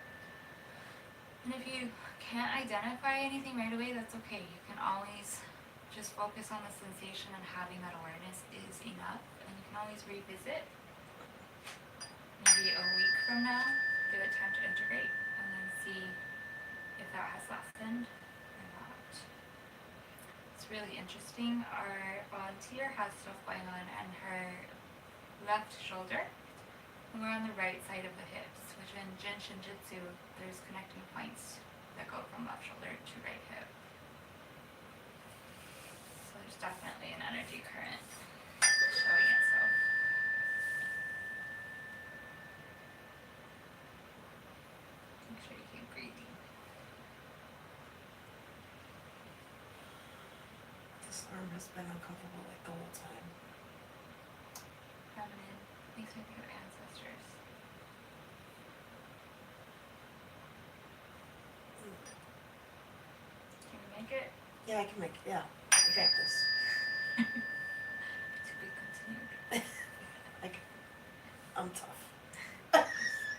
And if you can't identify anything right away, that's okay. You can always just focus on the sensation, and having that awareness is enough. And you can always revisit. Maybe a week from now, give it time to integrate, and then see if that has lessened or not. It's really interesting. Our volunteer has stuff going on her left shoulder, and we're on the right side of the hips, which in Jin Shinjitsu, there's connecting points that go from left shoulder to right hip. So there's definitely an energy current showing itself. Make sure you keep breathing. This arm has been uncomfortable like the whole time. Feminine makes me think of ancestors. Can you make it? Yeah, I can make it. Yeah, I got this. To be continued. I'm tough.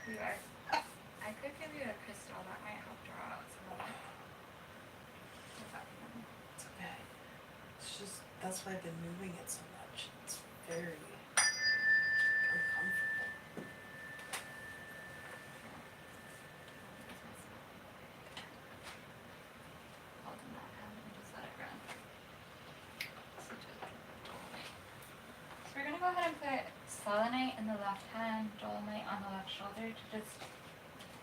You are. I could give you a crystal that might help draw out some of it. Is that fun? It's okay. It's just, that's why I've been moving it so much. It's very uncomfortable. Hold in that hand and just let it run. So we're gonna go ahead and put selenite in the left hand, dolomite on the left shoulder to just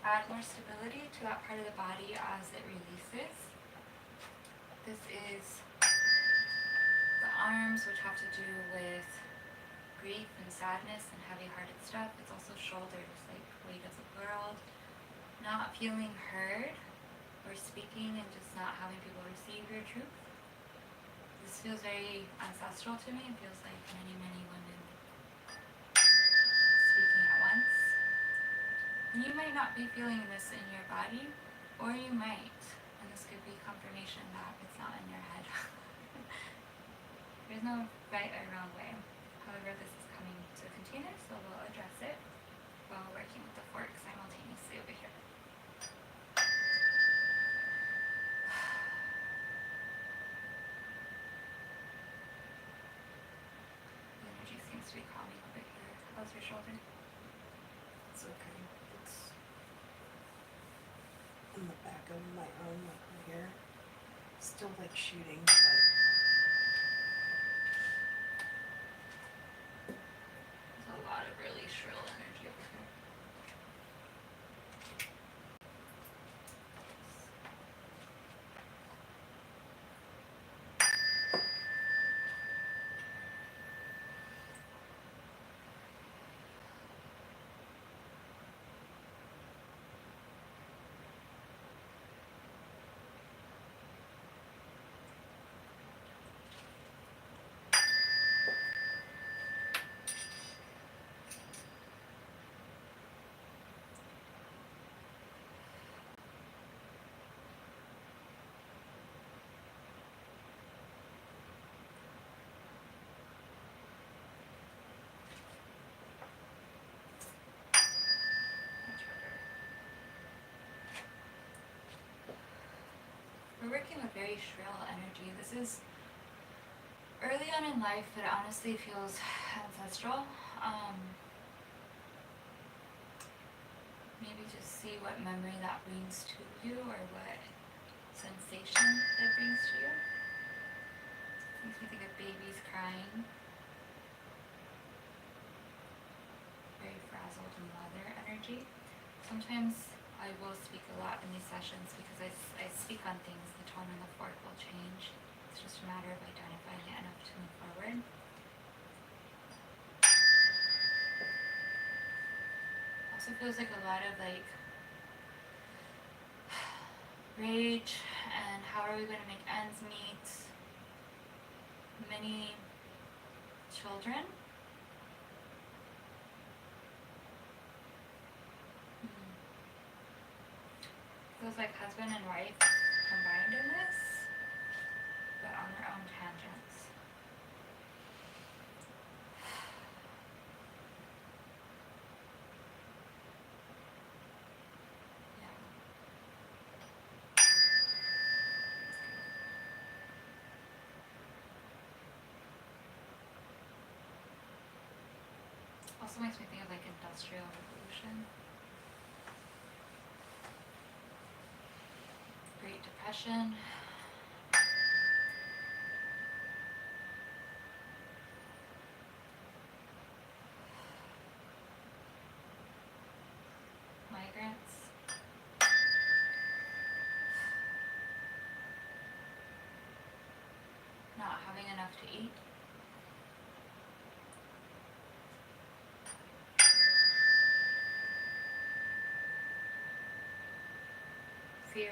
add more stability to that part of the body as it releases. This is the arms, which have to do with grief and sadness and heavy-hearted stuff. It's also shoulders, like weight of the world, not feeling heard or speaking and just not having people receive your truth. This feels very ancestral to me. It feels like many, many women speaking at once. And you might not be feeling this in your body, or you might. And this could be confirmation that it's not in your head. There's no right or wrong way. However, this is coming to a container, so we'll address it while working with the fork simultaneously over here. The energy seems to be calming over here. How's your shoulder? It's okay. It's in the back of my arm, like right here. Still like shooting, but There's a lot of really shrill energy over here. Much better. We're working with very shrill energy. This is early on in life, but it honestly feels ancestral. Maybe just see what memory that brings to you or what sensation it brings to you. Makes me think of babies crying. Very frazzled and leather energy. Sometimes I will speak a lot in these sessions because I speak on things, the tone and the fork will change. It's just a matter of identifying it enough to move forward. Also feels like a lot of like rage and how are we going to make ends meet. Many children. Feels like husband and wife combined in this, but on their own tangents. Yeah. Also makes me think of like industrial revolution. Great Depression. Migrants. Not having enough to eat. Fear.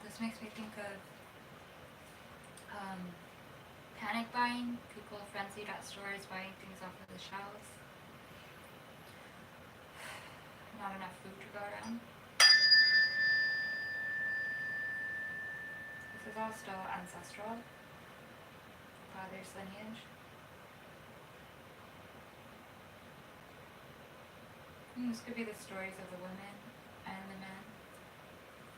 This makes me think of panic buying, people frenzied at stores buying things off of the shelves. Not enough food to go around. This is all still ancestral, father's lineage. This could be the stories of the women and the men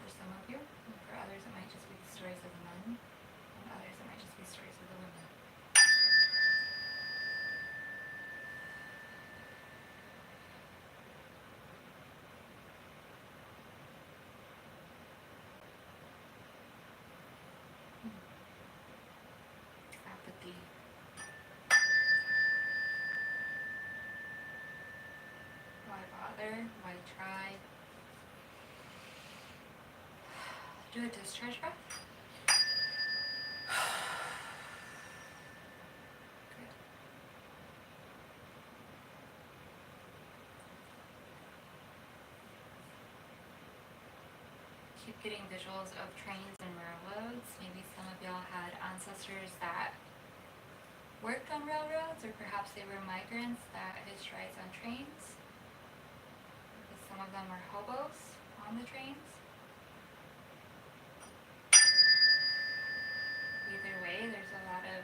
for some of you. And for others it might just be the stories of the men. And others it might just be stories of the women. Apathy. better, why try? Do a discharge breath. Good. Keep getting visuals of trains and railroads. Maybe some of y'all had ancestors that worked on railroads, or perhaps they were migrants that hitched rides on trains. Some of them were hobos on the trains. Either way, there's a lot of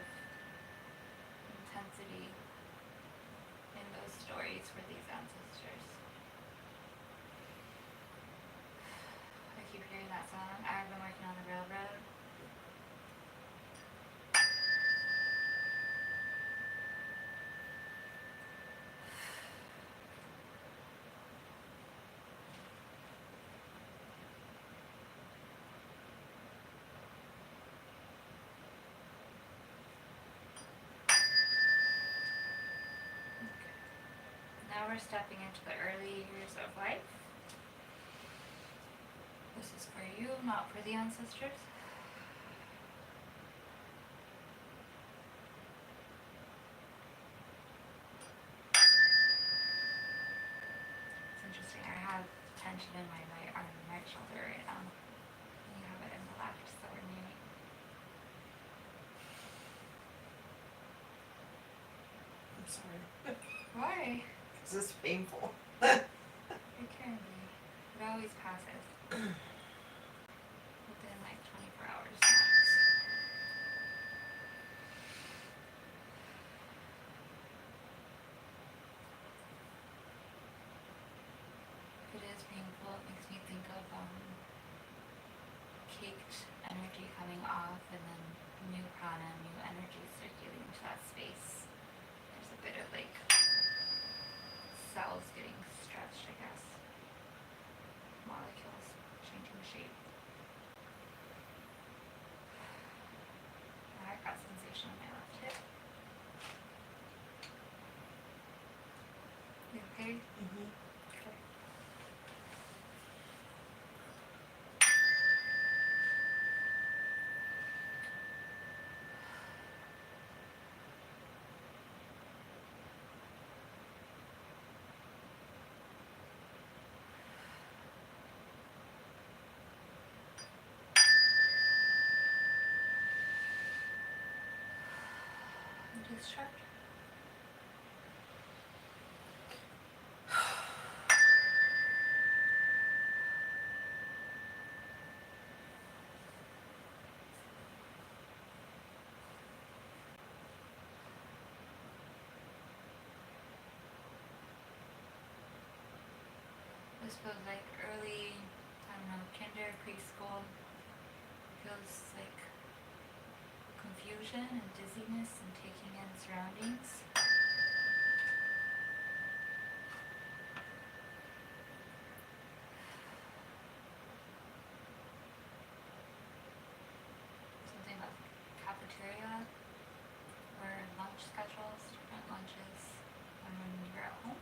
intensity in those stories for these ancestors. I keep hearing that song. I've been working on the railroad. Now we're stepping into the early years of life. This is for you, not for the ancestors. It's interesting, I have tension in my right arm and right shoulder right now. And you have it in the left, so we're near. I'm sorry. Why? This is painful. It can be. It always passes. Within like 24 hours max. It is painful. It makes me think of caked energy coming off and then new prana, new energy circulating into that space. There's a bit of like cells getting stretched, I guess. Molecules changing shape. I got sensation on my left hip. You okay? Mm-hmm. Okay. Discharge. This feels like early, I don't know, kinder, preschool. Feels like confusion and dizziness and taking in surroundings. Something about cafeteria or lunch schedules, different lunches when you're at home.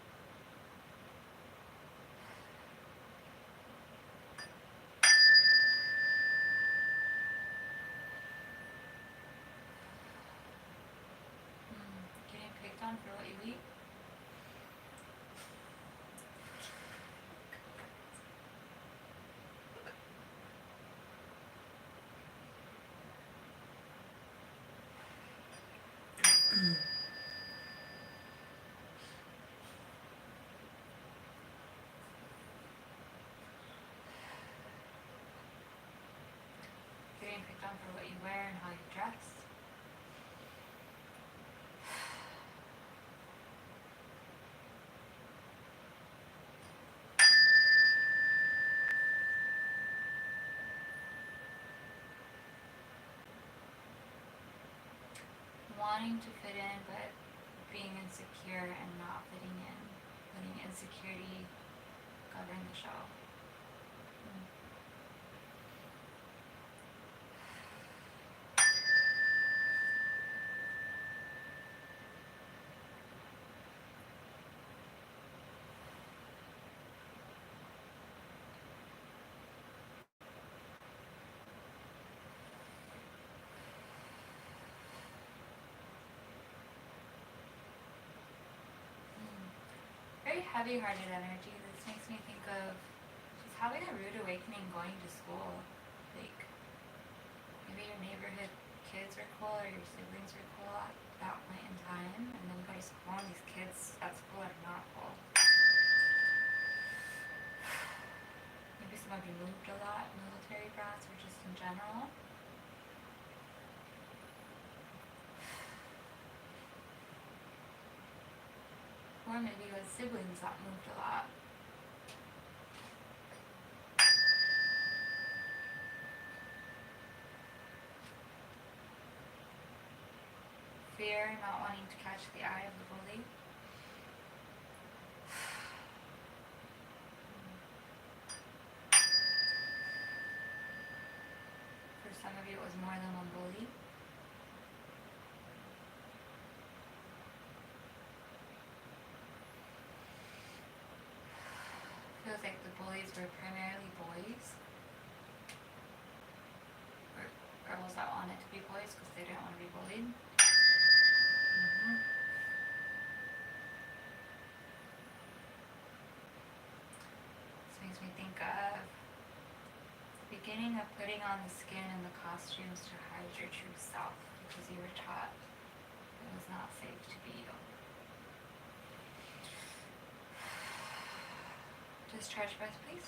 Getting picked on for what you eat. Getting picked on for what you wear and how you dress. Wanting to fit in, but being insecure and not fitting in. Letting insecurity govern the show. very heavy-hearted energy. This makes me think of just having a rude awakening going to school. Like, maybe your neighborhood kids were cool or your siblings were cool at that point in time, and then you go to school and these kids at school are not cool. Maybe some of you moved a lot, military brats, or just in general. Or maybe you had siblings that moved a lot. Fear, not wanting to catch the eye of the bully. For some of you it was more than one bully. Feels like the bullies were primarily boys. Or girls that wanted to be boys because they didn't want to be bullied. This makes me think of the beginning of putting on the skin and the costumes to hide your true self because you were taught it was not safe to be you. Discharge breath, please.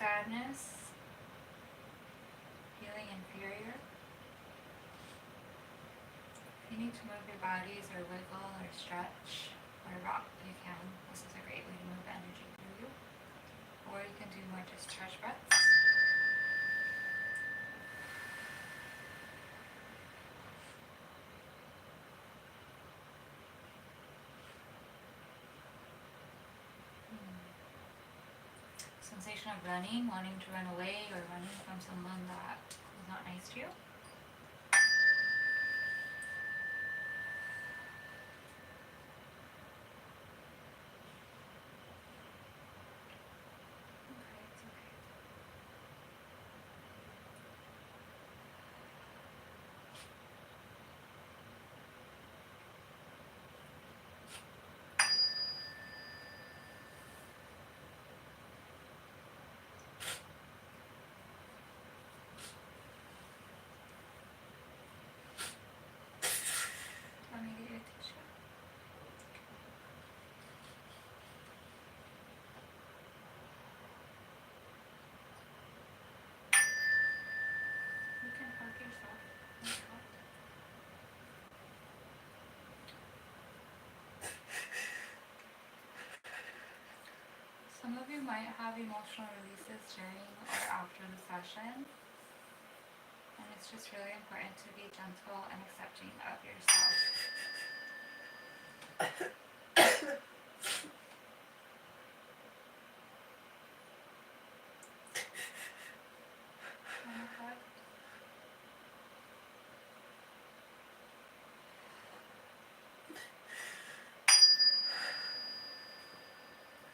Sadness, feeling inferior. If you need to move your bodies or wiggle or stretch or rock, you can. This is a great way to move energy through you. Or you can do more discharge breaths. Sensation of running, wanting to run away or running from someone that was not nice to you. Okay, it's okay. Let me get you a tissue. You can hug yourself. Some of you might have emotional releases during or after the session. And it's just really important to be gentle and accepting of yourself. Want a hug?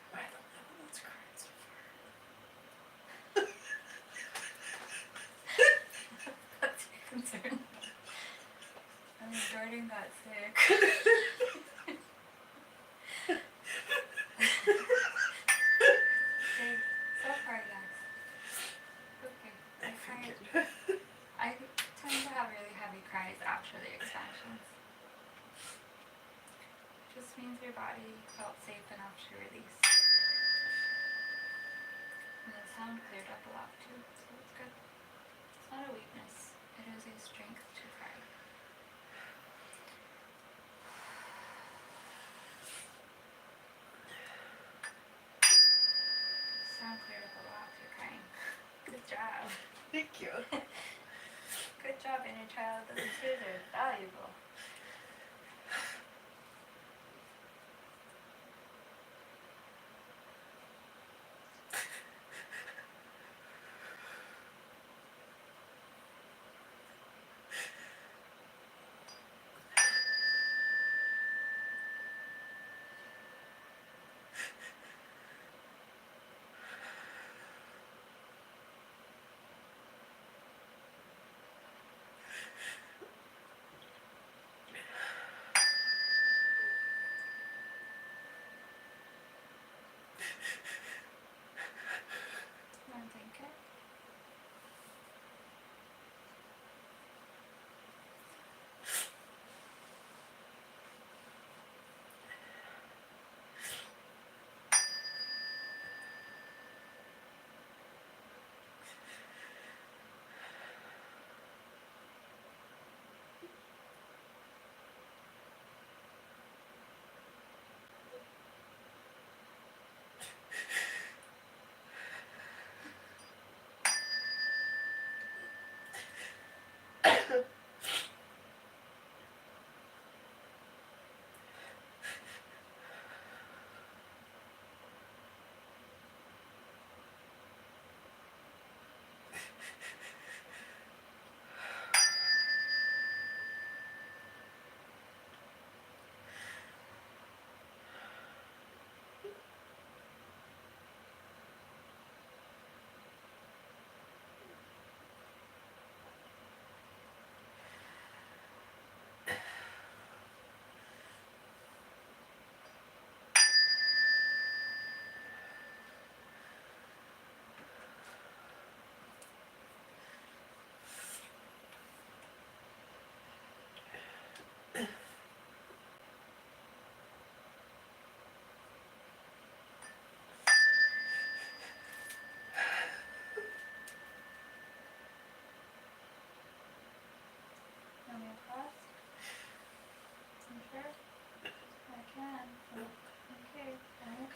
Am I the only one that's cried so far? That's your concern. I mean, Jordan got sick. Okay, so far, yes. Okay, I I cried. figured. I tend to have really heavy cries after the expansions. Just means your body felt safe enough to release. And the sound cleared up a lot too, so it's good. It's not a weakness, it is a strength to cry. Sound cleared up a lot, you're crying. Good job. Thank you. Good job, inner child. Those tears are valuable.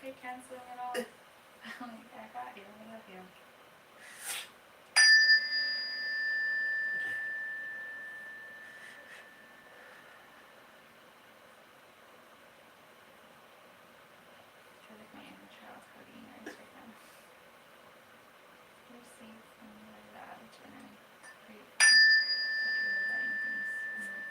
okay canceling it all. I got you. I love you. I feel like my inner child's hugging your eyes right now. You're safe and you're loved, and I'm grateful that you're letting things move.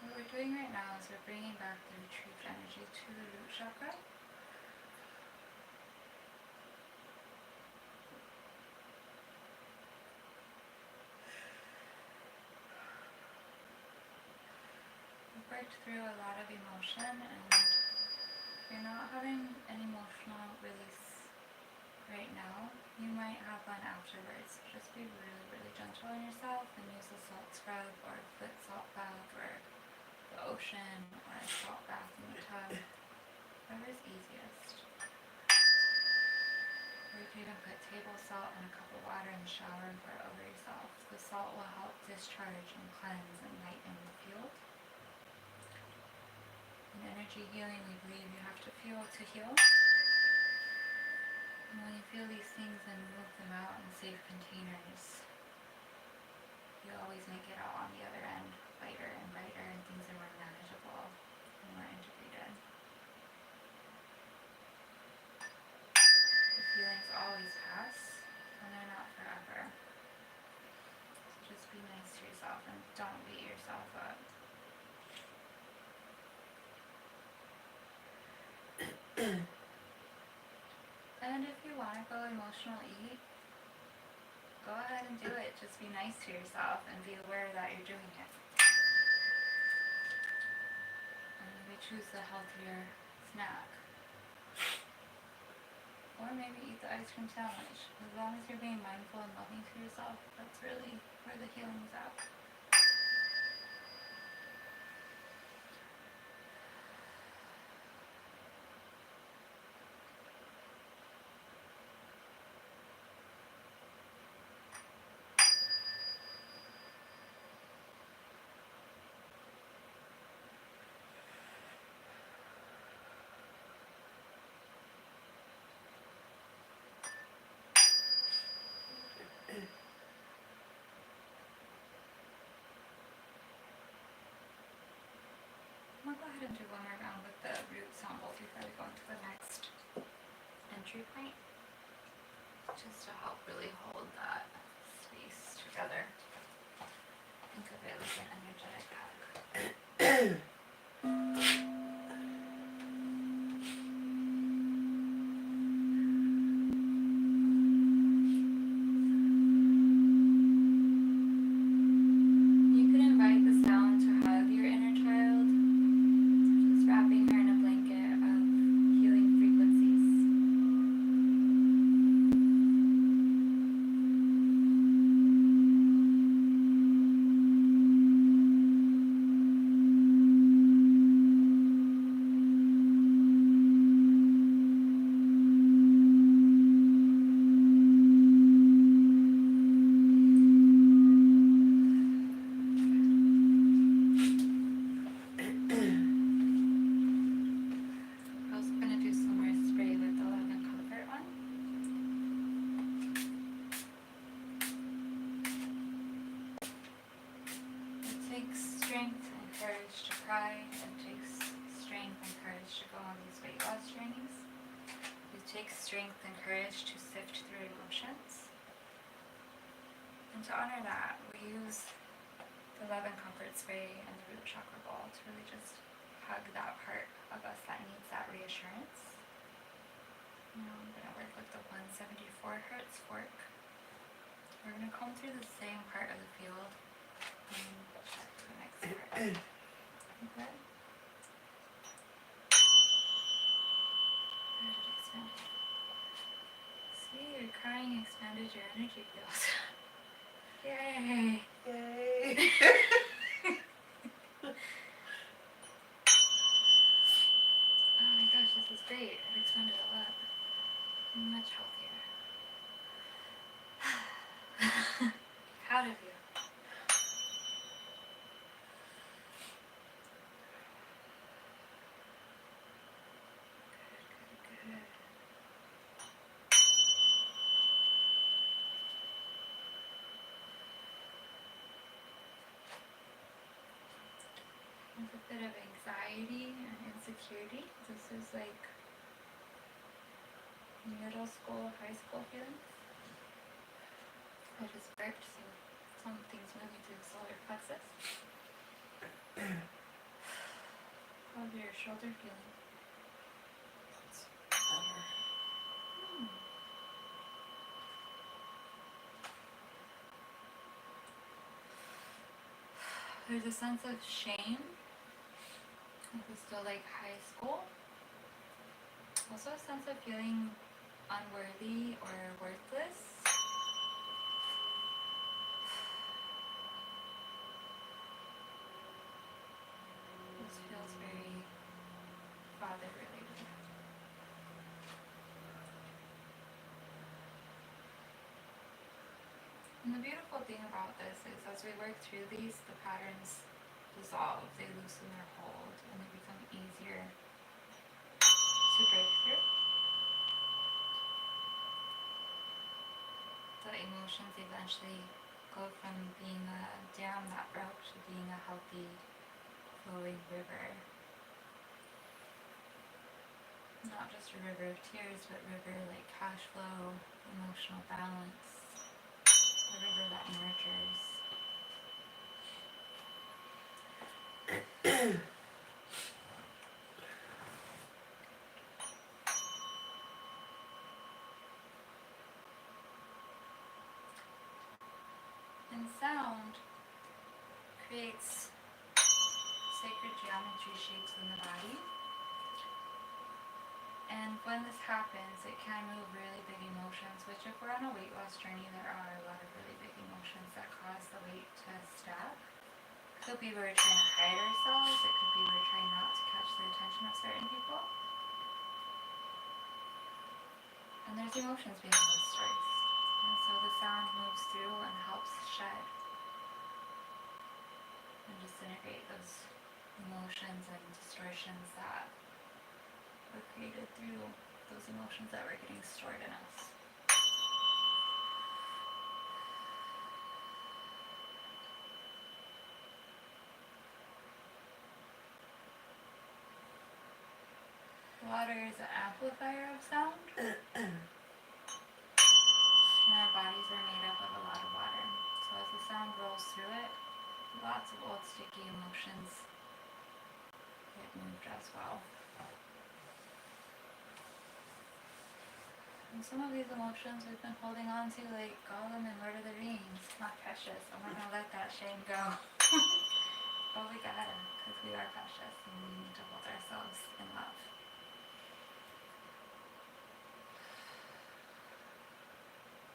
What we're doing right now is we're bringing back the retrieved energy to the root chakra. We've worked through a lot of emotion, and if you're not having an emotional release right now, you might have one afterwards. Just be really, really gentle on yourself and use a salt scrub or a foot salt bath or the ocean or a salt bath in the tub, whatever's easiest. Or you can even put table salt and a cup of water in the shower and pour it over yourself. The salt will help discharge and cleanse and lighten the field. In energy healing, we believe you have to feel to heal. And when you feel these things and move them out in safe containers, you always make it out on the other end lighter and brighter, and things are more manageable and more integrated. The feelings always pass, and they're not forever. So just be nice to yourself and don't beat yourself up. And if you want to go emotional eat, go ahead and do it. Just be nice to yourself and be aware that you're doing it. And maybe choose the healthier snack. Or maybe eat the ice cream sandwich. As long as you're being mindful and loving to yourself, that's really where the healing's at. I'm going to go ahead and do one more round with the root sample before we go into the next entry point, just to help really hold that space together. Think of it like an energetic hug. You can invite the sound to hug your inner child, just wrapping her in a blanket of healing frequencies. We're also going to do some more spray with the love and comfort one. It takes strength and courage to cry. It takes strength and courage to go on these weight loss journeys. It takes strength and courage to sift through emotions. And to honor that, we use the love and comfort spray and the root chakra ball to really just hug that part of us that needs that reassurance. Now I'm going to work with the 174 hertz fork. We're going to comb through the same part of the field and check the next part. Okay. Good, it expanded. See, your crying expanded your energy field. Yay! Yay! Oh my gosh, this is great. It expanded a lot. Much bit of anxiety and insecurity. This is like middle school, high school feelings. I just burped, so something's moving through the solar plexus. How's your shoulder feeling? It's better. There's a sense of shame. This is still like high school. Also a sense of feeling unworthy or worthless. This feels very father related. And the beautiful thing about this is as we work through these, the patterns dissolve, they loosen their hold, and they become easier to break through. The emotions eventually go from being a dam that broke to being a healthy, flowing river. Not just a river of tears, but river like cash flow, emotional balance, a river that nurtures. And sound creates sacred geometry shapes in the body. And when this happens, it can move really big emotions, which if we're on a weight loss journey, there are a lot of really big emotions that cause the weight to stack. It could be we're trying to hide ourselves, it could be we're trying not to catch the attention of certain people. And there's emotions behind those stories. And so the sound moves through and helps shed and disintegrate those emotions and distortions that were created through those emotions that were getting stored in us. Water is an amplifier of sound. And our bodies are made up of a lot of water. So as the sound rolls through it, lots of old sticky emotions get moved as well. And some of these emotions we've been holding on to, like Gollum and Lord of the Rings, not precious. I'm not gonna let that shame go. But we gotta, because we are precious and we need to hold ourselves in love.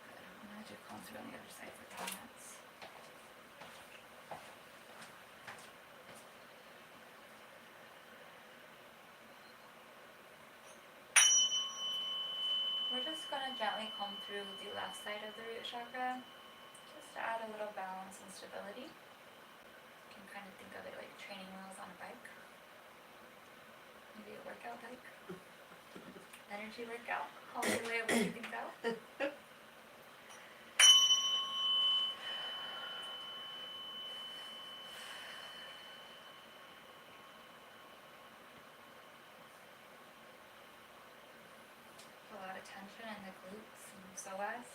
Good. I'm gonna do comb through on the other side for 10 minutes. We're just gonna gently comb through the left side of the root chakra, just to add a little balance and stability. You can kind of think of it like training wheels on a bike. Maybe a workout bike. Energy workout. All the way of working things out. A lot of tension in the glutes and psoas.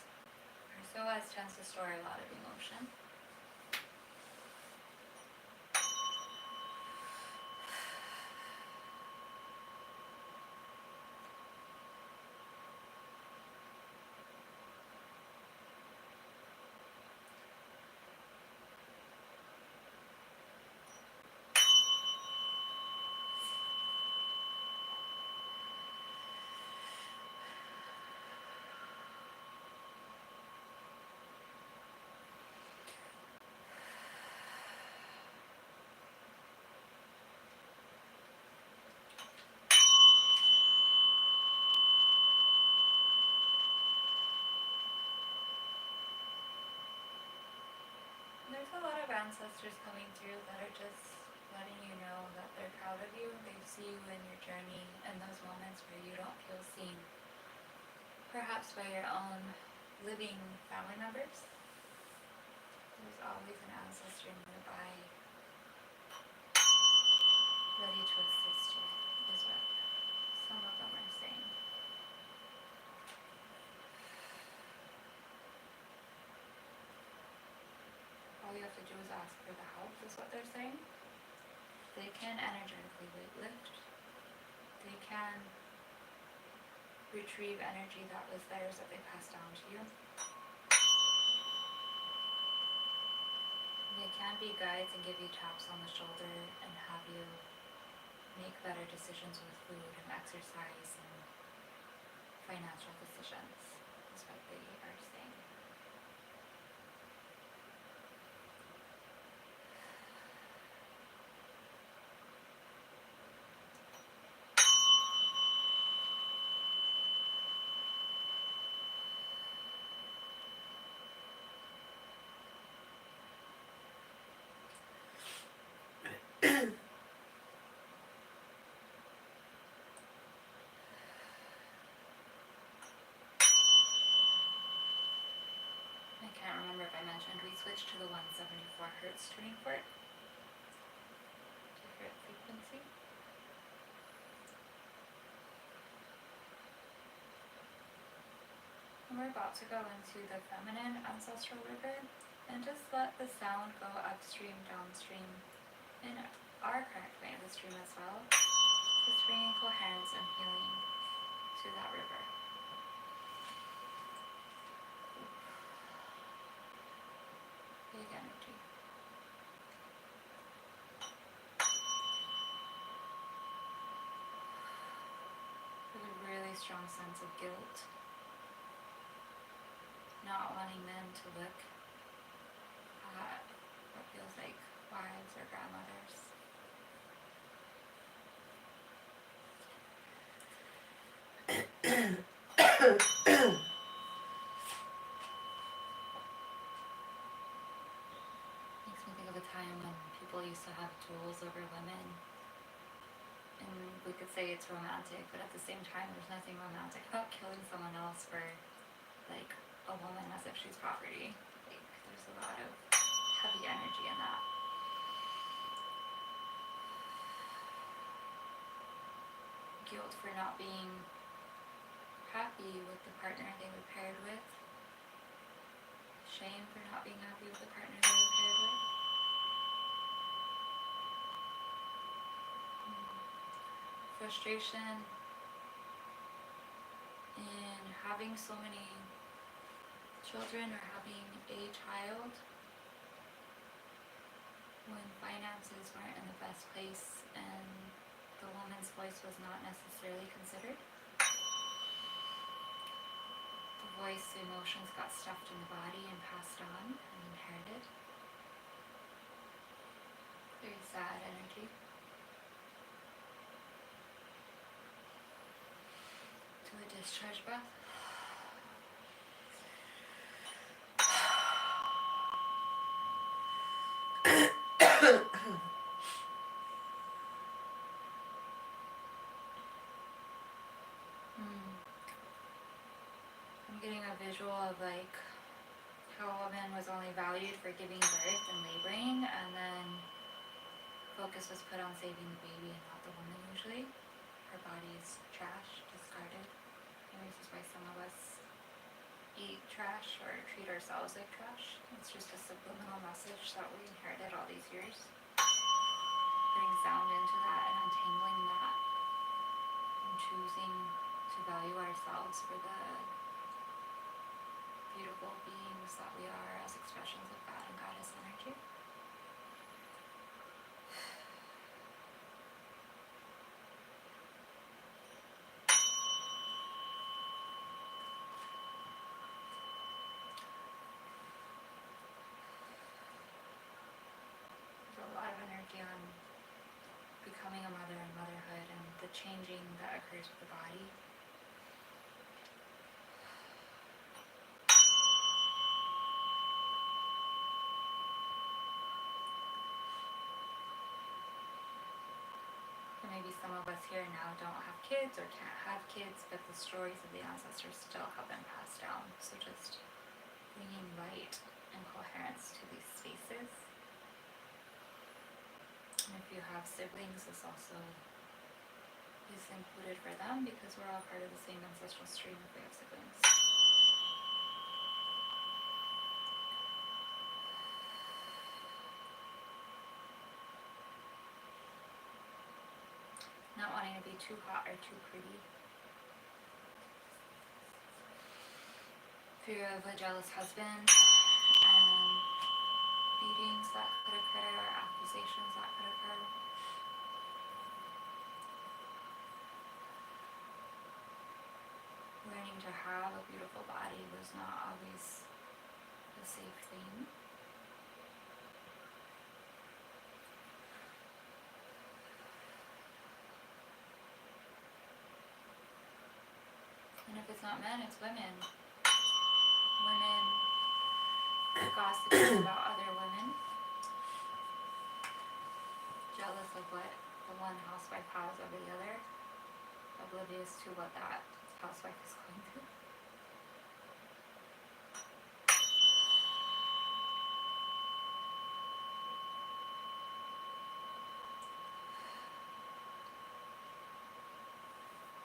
Our psoas tends to store a lot of emotion. There's a lot of ancestors coming through that are just letting you know that they're proud of you. They see you in your journey and those moments where you don't feel seen. Perhaps by your own living family members. There's always an ancestor nearby. have to do is ask for the help, is what they're saying. They can energetically lift. They can retrieve energy that was theirs that they passed down to you. They can be guides and give you taps on the shoulder and have you make better decisions with food and exercise and financial decisions, is what they are saying. I can't remember if I mentioned we switched to the 174 hertz tuning fork. Different frequency. And we're about to go into the feminine ancestral river and just let the sound go upstream, downstream, in our current vein of the stream as well. Just bringing coherence and healing to that river. Big energy. With a really strong sense of guilt. Not wanting them to look at what feels like wives or grandmothers. Makes me think of a time when people used to have tools over women. And we could say it's romantic, but at the same time there's nothing romantic about killing someone else for like a woman as if she's property. Like there's a lot of heavy energy in that. Guilt for not being happy with the partner they were paired with. Shame for not being happy with the partner they were paired with. Frustration in having so many children or having a child when finances weren't in the best place and the woman's voice was not necessarily considered. The voice, the emotions got stuffed in the body and passed on and inherited. Very sad energy. Do a discharge breath. I'm getting a visual of like how a woman was only valued for giving birth and laboring, and then focus was put on saving the baby and not the woman usually. Her body is trash, discarded. And this is why some of us eat trash or treat ourselves like trash. It's just a subliminal message that we inherited all these years. Putting sound into that and untangling that and choosing to value ourselves for the beautiful beings that we are as expressions of God and Goddess energy. There's a lot of energy on becoming a mother and motherhood and the changing that occurs with the body. Maybe some of us here now don't have kids or can't have kids, but the stories of the ancestors still have been passed down. So just bringing light and coherence to these spaces. And if you have siblings, this also is included for them because we're all part of the same ancestral stream if we have siblings. be too hot or too pretty. Fear of a jealous husband, beatings that could occur, or accusations that could occur. Learning to have a beautiful body was not always a safe thing. And if it's not men, it's women. Women gossiping about other women. Jealous of what the one housewife has over the other. Oblivious to what that housewife is going through.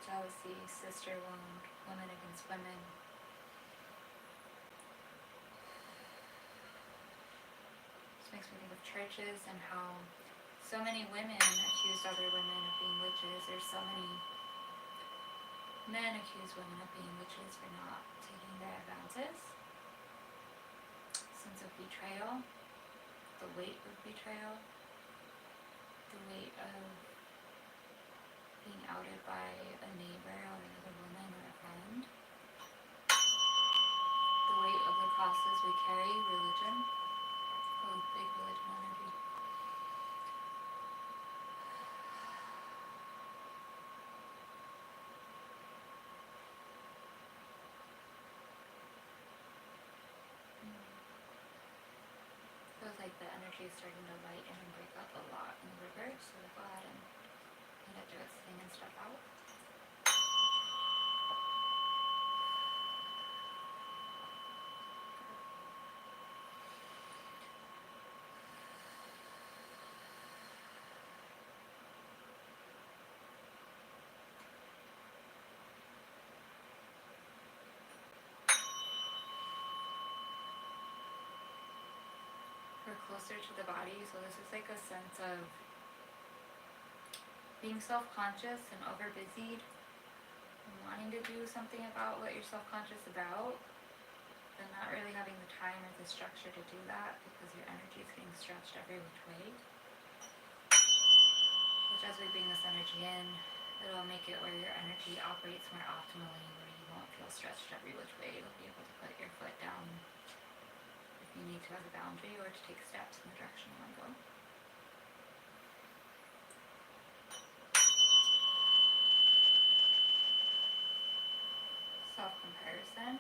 Jealousy, sister wound, women against women. This makes me think of churches and how so many women accuse other women of being witches. There's so many men accuse women of being witches for not taking their advances. Sense of betrayal, the weight of betrayal, the weight of being outed by a neighbor or another woman or a friend. The weight of the crosses we carry, religion. Oh, big religion energy. Feels like the energy is starting to lighten and break up a lot in the river, so we'll go ahead and let it do its thing and step out. We're closer to the body, so this is like a sense of being self-conscious and over-busied and wanting to do something about what you're self-conscious about, but not really having the time or the structure to do that because your energy is getting stretched every which way. Which, as we bring this energy in, it'll make it where your energy operates more optimally, where you won't feel stretched every which way. You'll be able to put your foot down if you need to as a boundary, or to take steps in the direction you want to go. Self-comparison.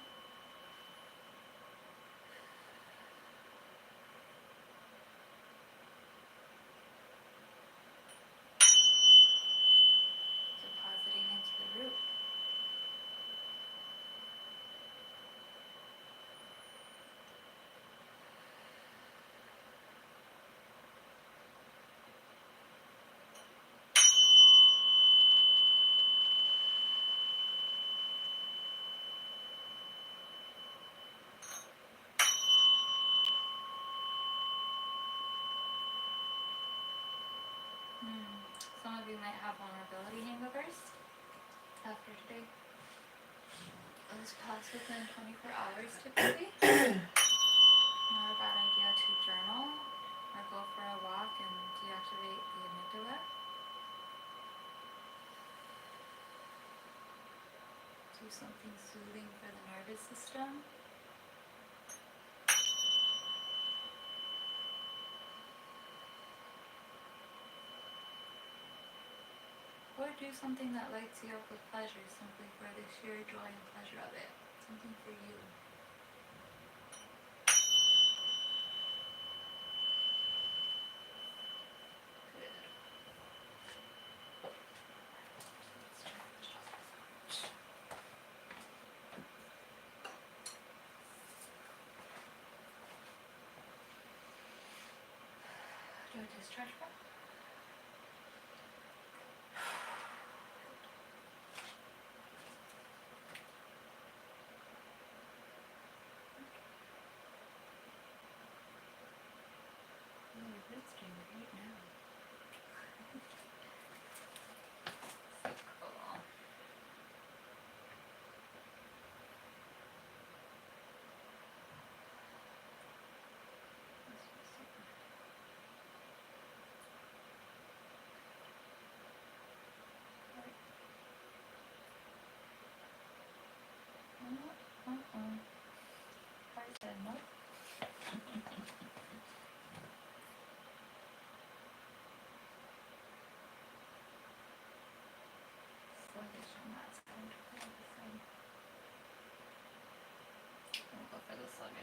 Depositing into the root. Some of you might have vulnerability hangovers after today. Those pass within 24 hours typically. Not a bad idea to journal or go for a walk and deactivate the amygdala. Do something soothing for the nervous system. Or do something that lights you up with pleasure, simply for the sheer joy and pleasure of it. Something for you. Good. Do a discharge breath. It's doing great now.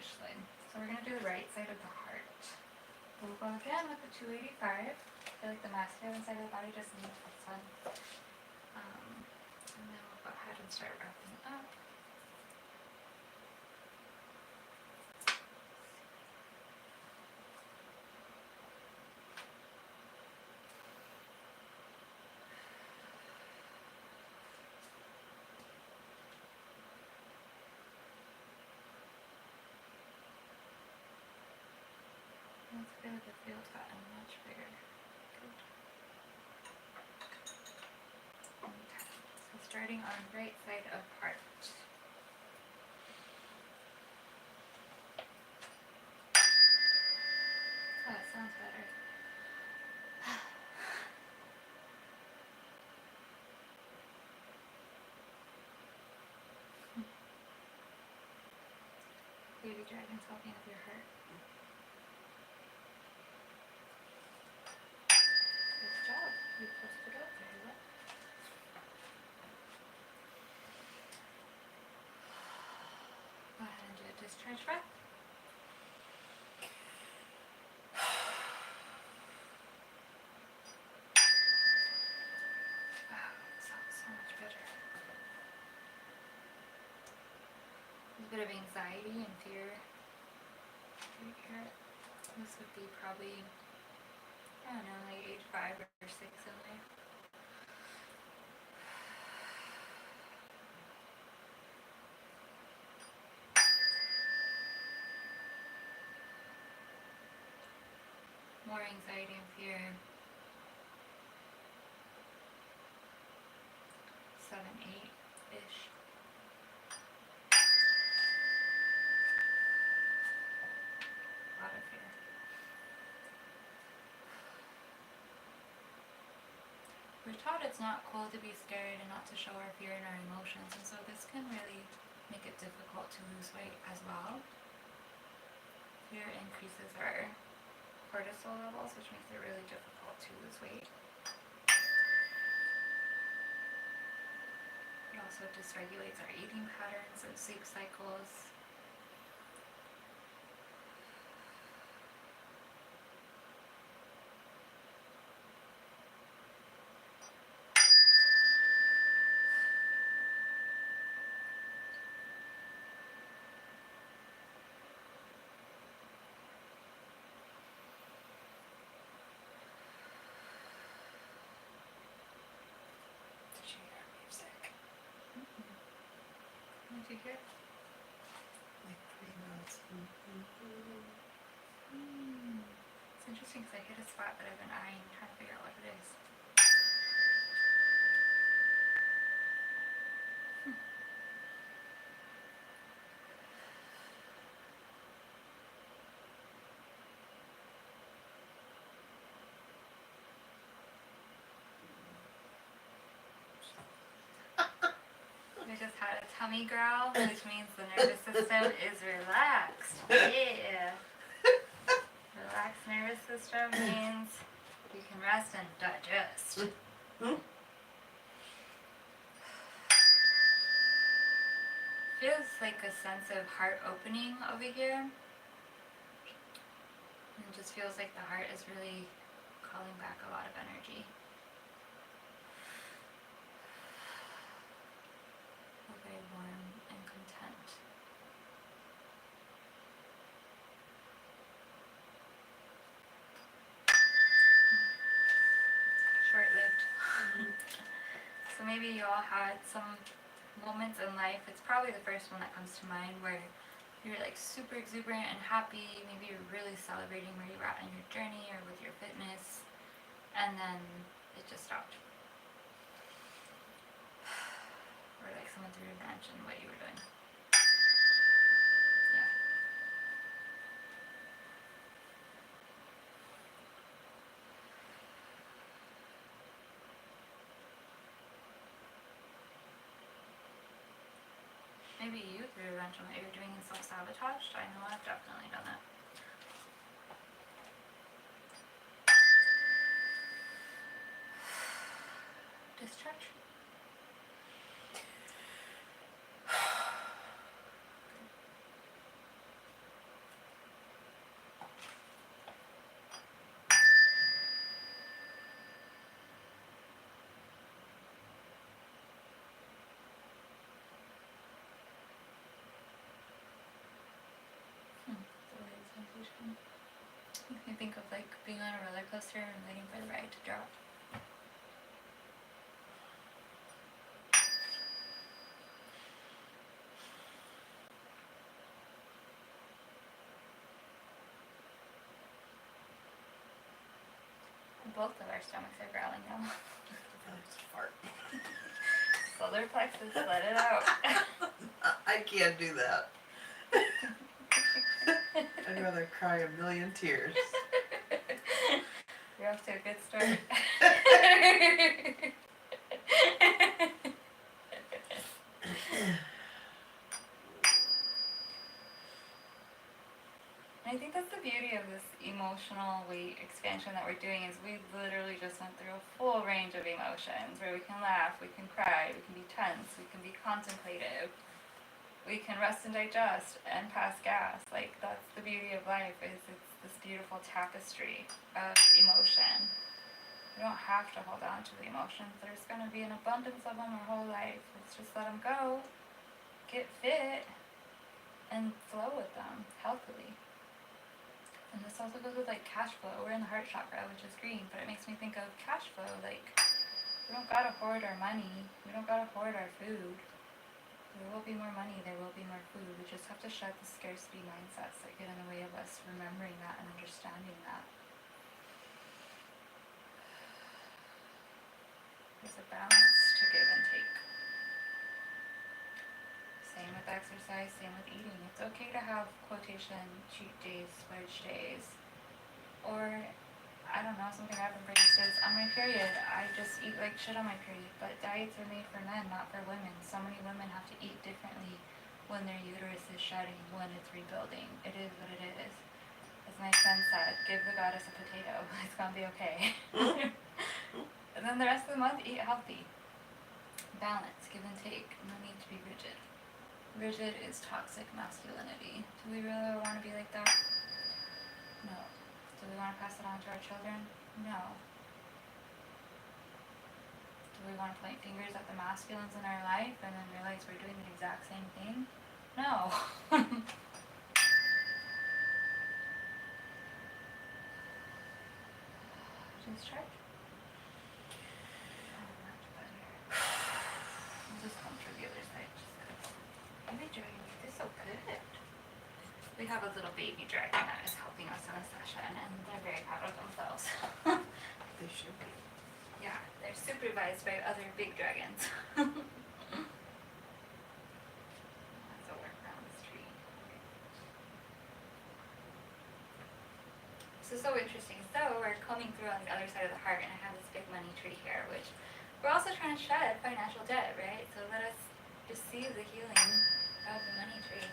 fish line. So we're gonna do the right side of the heart. We'll go again with the 285. I feel like the masculine side of the body just needs the sun. And then we'll go ahead and start wrapping up. Let's feel like the field's gotten much bigger. Good. Okay. So starting on right side of heart. Oh, that sounds better. Baby dragon's helping with your heart. Good job. You posted up very well. Go ahead and do a discharge breath. Wow, that sounds so much better. There's a bit of anxiety and fear right here. This would be probably, I don't know, like age 5 or 6 in there. More anxiety and fear. 7, 8-ish. A lot of fear. We're taught it's not cool to be scared and not to show our fear and our emotions, and so this can really make it difficult to lose weight as well. Fear increases our cortisol levels, which makes it really difficult to lose weight. It also dysregulates our eating patterns and sleep cycles. Did you hear music? What did you hear? Like 3 notes. It's interesting because I hit a spot that I've been eyeing, trying to figure out what it is. We just had a tummy growl, which means the nervous system is relaxed. Yeah. Relaxed nervous system means you can rest and digest. Feels like a sense of heart opening over here. And it just feels like the heart is really calling back a lot of energy. Feel very warm and content. Short-lived. So maybe you all had some moments in life, it's probably the first one that comes to mind, where you're like super exuberant and happy, maybe you're really celebrating where you're at in your journey or with your fitness, and then it just stopped. Or like someone threw a wrench in what you were doing. Yeah. Maybe you threw a wrench on what you were doing and self-sabotaged. I know I've definitely done that. Discharge. coaster and waiting for the ride to drop. Both of our stomachs are growling now. That's a fart. Solar plexus, let it out. I can't do that. I'd rather cry a million tears. You're off to a good start. I think that's the beauty of this emotional weight expansion that we're doing is we literally just went through a full range of emotions where we can laugh, we can cry, we can be tense, we can be contemplative, we can rest and digest and pass gas. Like, that's the beauty of life, is it's this beautiful tapestry of emotion. We don't have to hold on to the emotions. There's going to be an abundance of them our whole life. Let's just let them go, get fit, and flow with them healthily. And this also goes with like cash flow. We're in the heart chakra, which is green, but it makes me think of cash flow. Like, we don't gotta hoard our money. We don't gotta hoard our food. There will be more money. There will be more food. We just have to shed the scarcity mindsets that get in the way of us remembering that and understanding that. There's a balance to give and take. Same with exercise, same with eating. It's okay to have quotation cheat days, splurge days. Or, I don't know, something I've embraced is, on my period, I just eat like shit on my period. But diets are made for men, not for women. So many women have to eat differently when their uterus is shedding, when it's rebuilding. It is what it is. As my friend said, give the goddess a potato. It's gonna be okay. And then the rest of the month, eat healthy. Balance, give and take. No need to be rigid. Rigid is toxic masculinity. Do we really want to be like that? No. Do we want to pass it on to our children? No. Do we want to point fingers at the masculines in our life and then realize we're doing the exact same thing? No. Just stretch. Much better. I'll just come through the other side just because. Baby dragon, they're so good. We have a little baby dragon that is helping us in a session, and they're very proud of themselves. They should be. Yeah, they're supervised by other big dragons. That's a work around this tree. This is so interesting. So we're coming through on the other side of the heart, and I have this big money tree here, which we're also trying to shed financial debt, right? So let us receive the healing of the money tree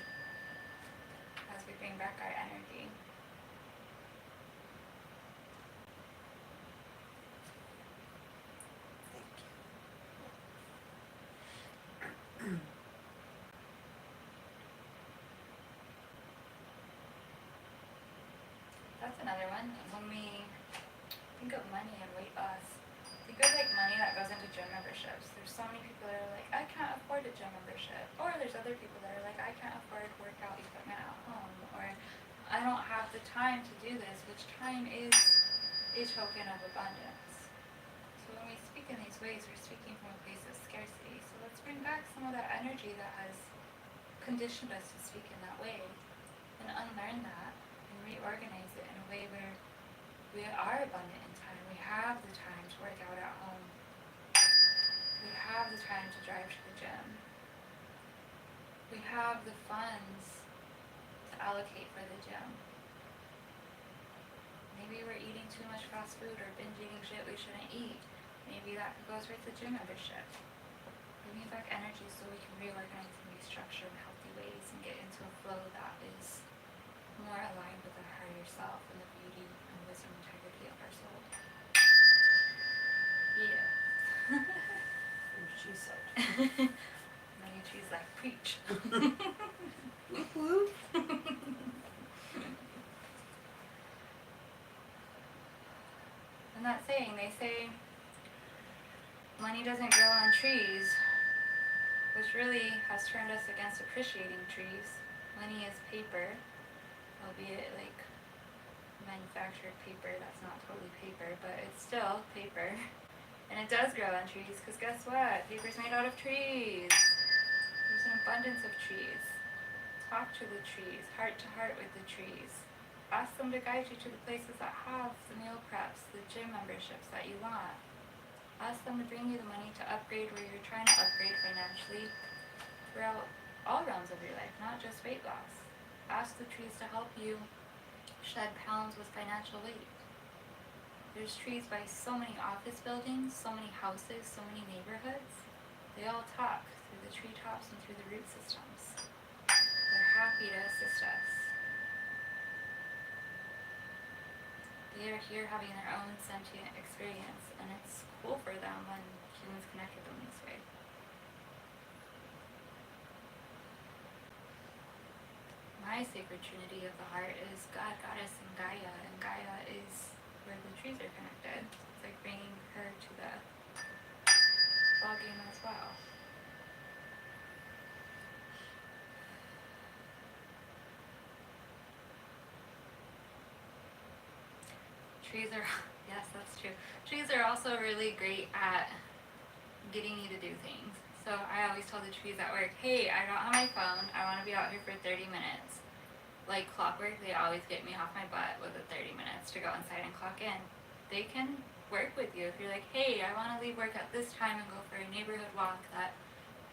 as we bring back our energy. Thank you. That's another one. When we think of money and weight loss, think of like money that goes into gym memberships. There's so many people that are like, I can't afford a gym membership. Or there's other people that are like, I can't afford workout equipment at home. Or I don't have the time to do this, which time is a token of abundance. So when we speak in these ways, we're speaking from a place of scarcity. So let's bring back some of that energy that has conditioned us to speak in that way and unlearn that and reorganize it in a way where we are abundant in time. We have the time to work out at home. We have the time to drive to the gym. We have the funds to allocate for the gym. Maybe we're eating too much fast food or binge eating shit we shouldn't eat. Maybe that goes right to gym membership. Bringing back energy so we can reorganize and restructure in healthy ways and get into a flow that is more aligned with our higher self and the beauty and wisdom integrity of our soul. Yeah. She said. Money trees like preach. Whoop whoop. And that saying, they say money doesn't grow on trees, which really has turned us against appreciating trees. Money is paper, albeit like manufactured paper that's not totally paper. paper, but it's still paper. And it does grow on trees, because guess what? Paper's made out of trees. There's an abundance of trees. Talk to the trees, heart to heart with the trees. Ask them to guide you to the places that have the meal preps, the gym memberships that you want. Ask them to bring you the money to upgrade where you're trying to upgrade financially throughout all realms of your life, not just weight loss. Ask the trees to help you shed pounds with financial weight. There's trees by so many office buildings, so many houses, so many neighborhoods. They all talk through the treetops and through the root systems. They're happy to assist us. They are here having their own sentient experience, and it's cool for them when humans connect with them this way. My sacred trinity of the heart is God, Goddess, and Gaia is where the trees are connected. So it's like bringing her to the ball game as well. Trees are, yes, that's true. Trees are also really great at getting you to do things. So I always tell the trees at work, hey, I don't have my phone. I want to be out here for 30 minutes. Like clockwork, they always get me off my butt with the 30 minutes to go inside and clock in. They can work with you if you're like, hey, I want to leave work at this time and go for a neighborhood walk that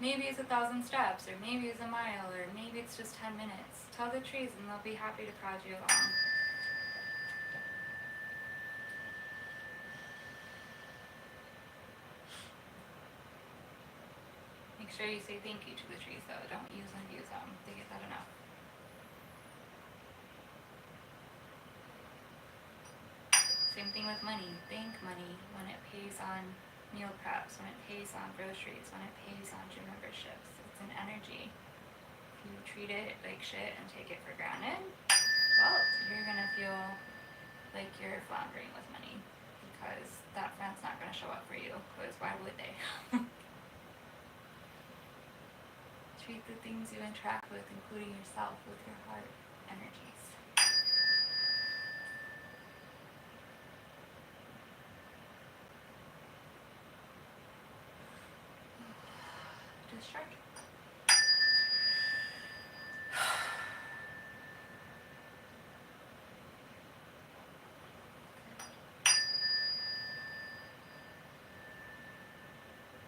maybe is 1,000 steps, or maybe is a mile, or maybe it's just 10 minutes. Tell the trees and they'll be happy to prod you along. Make sure you say thank you to the trees though. Don't use and abuse them. They get that enough. Same thing with money. Thank money when it pays on meal preps, when it pays on groceries, when it pays on gym memberships. It's an energy. If you treat it like shit and take it for granted, well, you're gonna feel like you're floundering with money, because that friend's not gonna show up for you, because why would they? Treat the things you interact with, including yourself, with your heart energies. Discharge.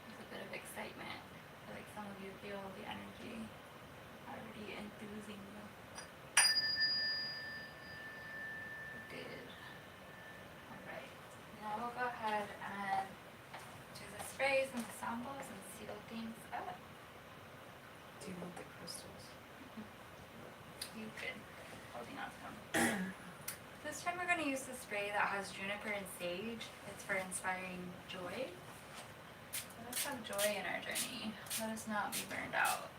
There's a bit of excitement. I feel like some of you feel the energy already enthusing you. Good. Alright. Now we'll go ahead and do the sprays and the sound bowls and seal things up. Do you want the crystals? You've been holding on to them. This time we're going to use the spray that has juniper and sage. It's for inspiring joy. Let us have joy in our journey. Let us not be burned out.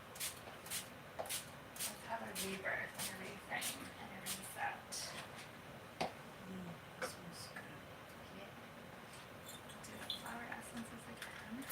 Let's have a rebirth and a reframe and a reset. Smells good. Yeah. Do the flower essences again.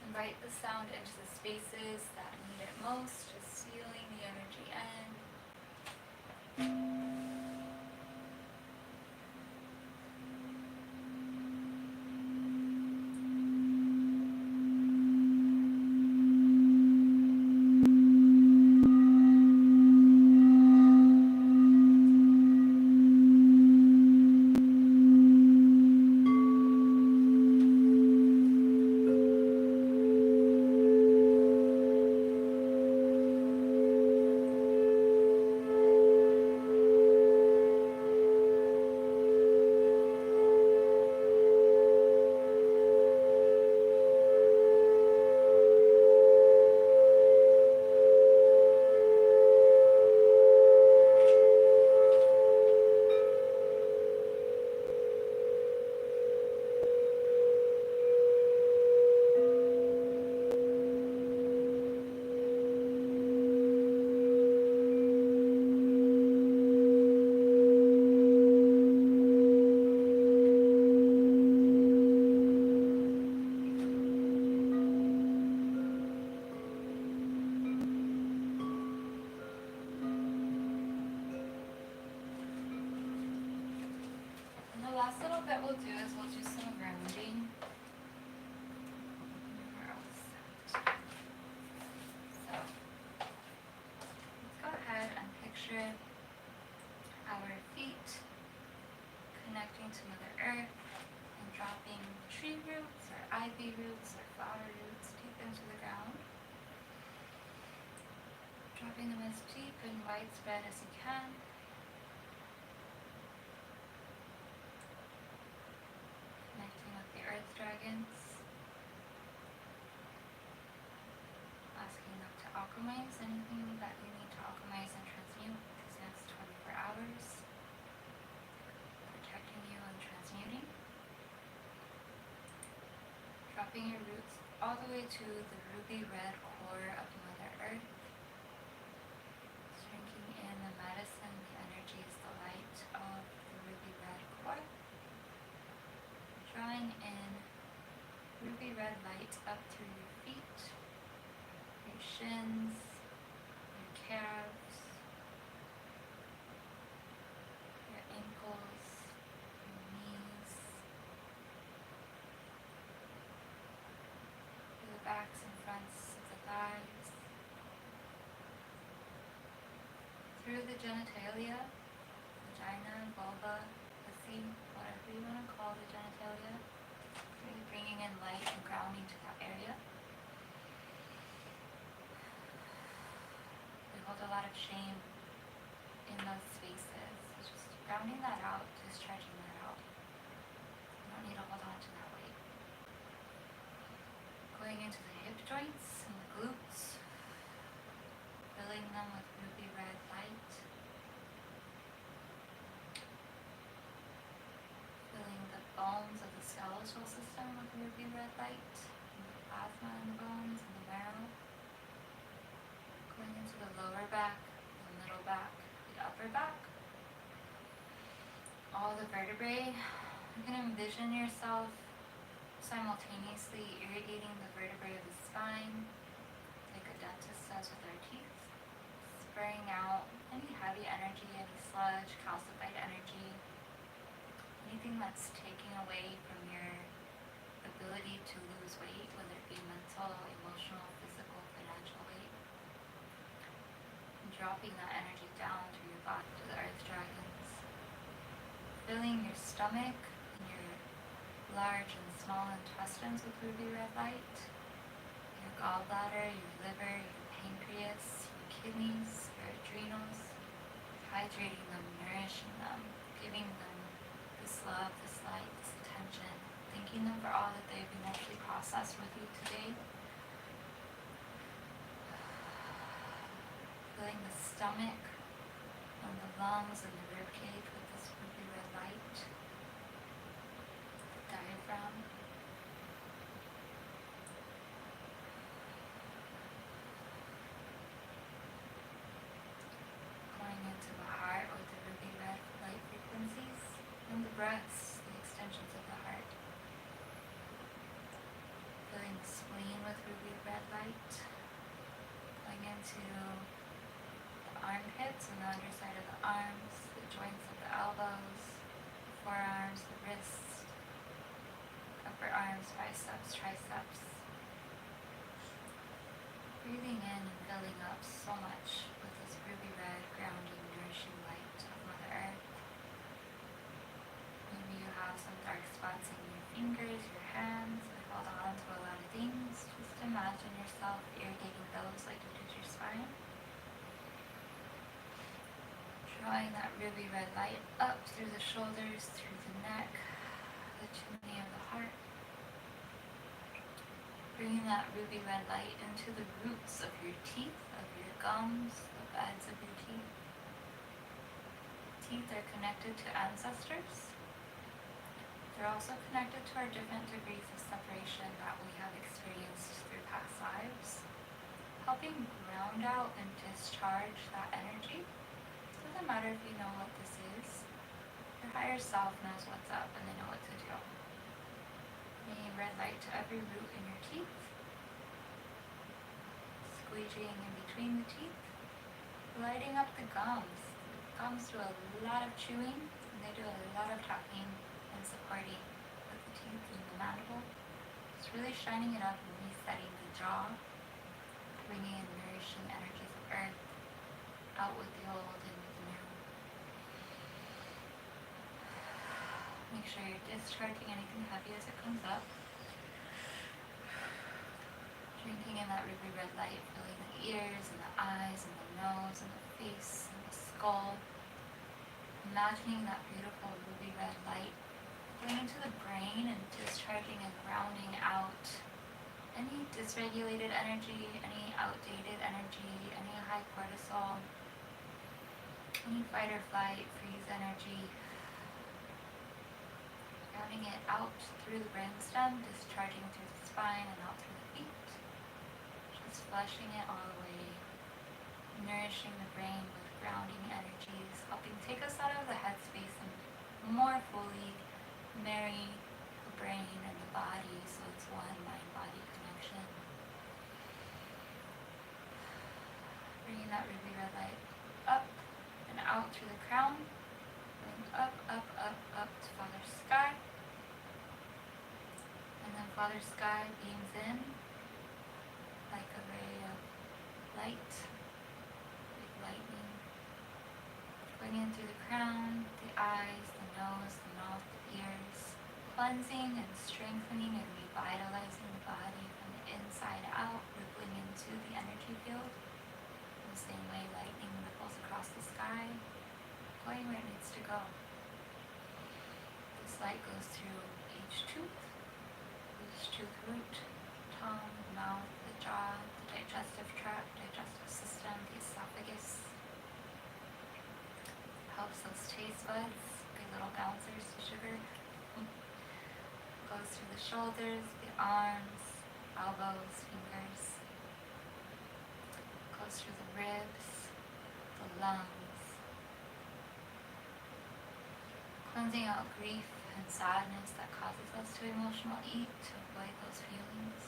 Invite the sound into the spaces that need it most, just sealing the energy in. going to Mother Earth and dropping tree roots or ivy roots or flower roots deep into the ground. Dropping them as deep and widespread as you can. Connecting with the earth dragons. Asking them to alchemize anything that you need to alchemize and transmute these next 24 hours. Protecting you and transmuting. Dropping your roots all the way to the ruby red core of Mother Earth. Drinking in the medicine, the energies, the light of the ruby red core. Drawing in ruby red light up through your feet, your shins, your calves, your ankles, your knees, through the backs and fronts of the thighs, through the genitalia, vagina, vulva, pussy, whatever you want to call the genitalia. Really bringing in light and grounding to that area. We hold a lot of shame in those spaces. So just grounding that out, discharging that out. You don't need to hold on to that weight. Going into the hip joints and the glutes. Filling them with ruby red light. Filling the bones of the skeletal system with ruby red light. And the plasma in the bones and the marrow. Going into the lower back, the middle back, the upper back. All the vertebrae. You can envision yourself simultaneously irrigating the vertebrae of the spine, like a dentist does with our teeth, spraying out any heavy energy, any sludge, calcified energy, anything that's taking away from your ability to lose weight, whether it be mental, emotional, physical, financial weight. And dropping that energy down through your body to the earth dragons. Filling your stomach and your large and small intestines with ruby red light. Your gallbladder, your liver, your pancreas, your kidneys, your adrenals. Hydrating them, nourishing them, giving them this love, this light, this attention. Thanking them for all that they've initially processed with you today. Filling the stomach and the lungs and the ribcage with this ruby red light. The diaphragm. Going into the heart with the ruby red light frequencies. And the breaths, the extensions of the heart. Filling the spleen with ruby red light. Going into the armpits and the underside of the arms, the joints of the elbows, the forearms, the wrists, upper arms, biceps, triceps. Breathing in and filling up so much with this ruby red, grounding, nourishing light of Mother Earth. Maybe you have some dark spots in your fingers, your hands, that hold on to a lot of things. Just imagine yourself irrigating those like you did your spine. Drawing that ruby red light up through the shoulders, through the neck, the chimney of the heart. Bringing that ruby red light into the roots of your teeth, of your gums, the beds of your teeth. Teeth are connected to ancestors. They're also connected to our different degrees of separation that we have experienced through past lives. Helping ground out and discharge that energy. Doesn't matter if you know what this is. Your higher self knows what's up and they know what to do. Bringing red light to every root in your teeth. Squeegeeing in between the teeth. Lighting up the gums. The gums do a lot of chewing and they do a lot of tucking and supporting with the teeth and the mandible. Just really shining it up and resetting the jaw. Bringing in nourishing energies of earth. Out with the old and with the new. Make sure you're discharging anything heavy as it comes up. Drinking in that ruby red light, filling the ears and the eyes and the nose and the face and the skull. Imagining that beautiful ruby red light going into the brain and discharging and grounding out any dysregulated energy, any outdated energy, any high cortisol, any fight or flight, freeze energy. Grounding it out through the brainstem, discharging through the spine and out through the feet. Just flushing it all away, nourishing the brain with grounding energies, helping take us out of the headspace and more fully marry the brain and the body so it's one mind-body connection. Bringing that ruby red light up and out through the crown, going up, up, up, up to Father Sky. And then Father Sky beams in like a ray of light, like lightning, going in through the crown, the eyes, the nose, the mouth, the ears, cleansing and strengthening and revitalizing the body from the inside out, rippling into the energy field. In the same way lightning ripples across the sky, going where it needs to go. This light goes through each tooth root, tongue, mouth, the jaw, the digestive tract, digestive system, the esophagus. Helps those taste buds, good little bouncers to sugar. Goes through the shoulders, the arms, elbows, fingers. Goes through the ribs, the lungs. Cleansing out grief and sadness that causes us to emotional eat, to avoid those feelings.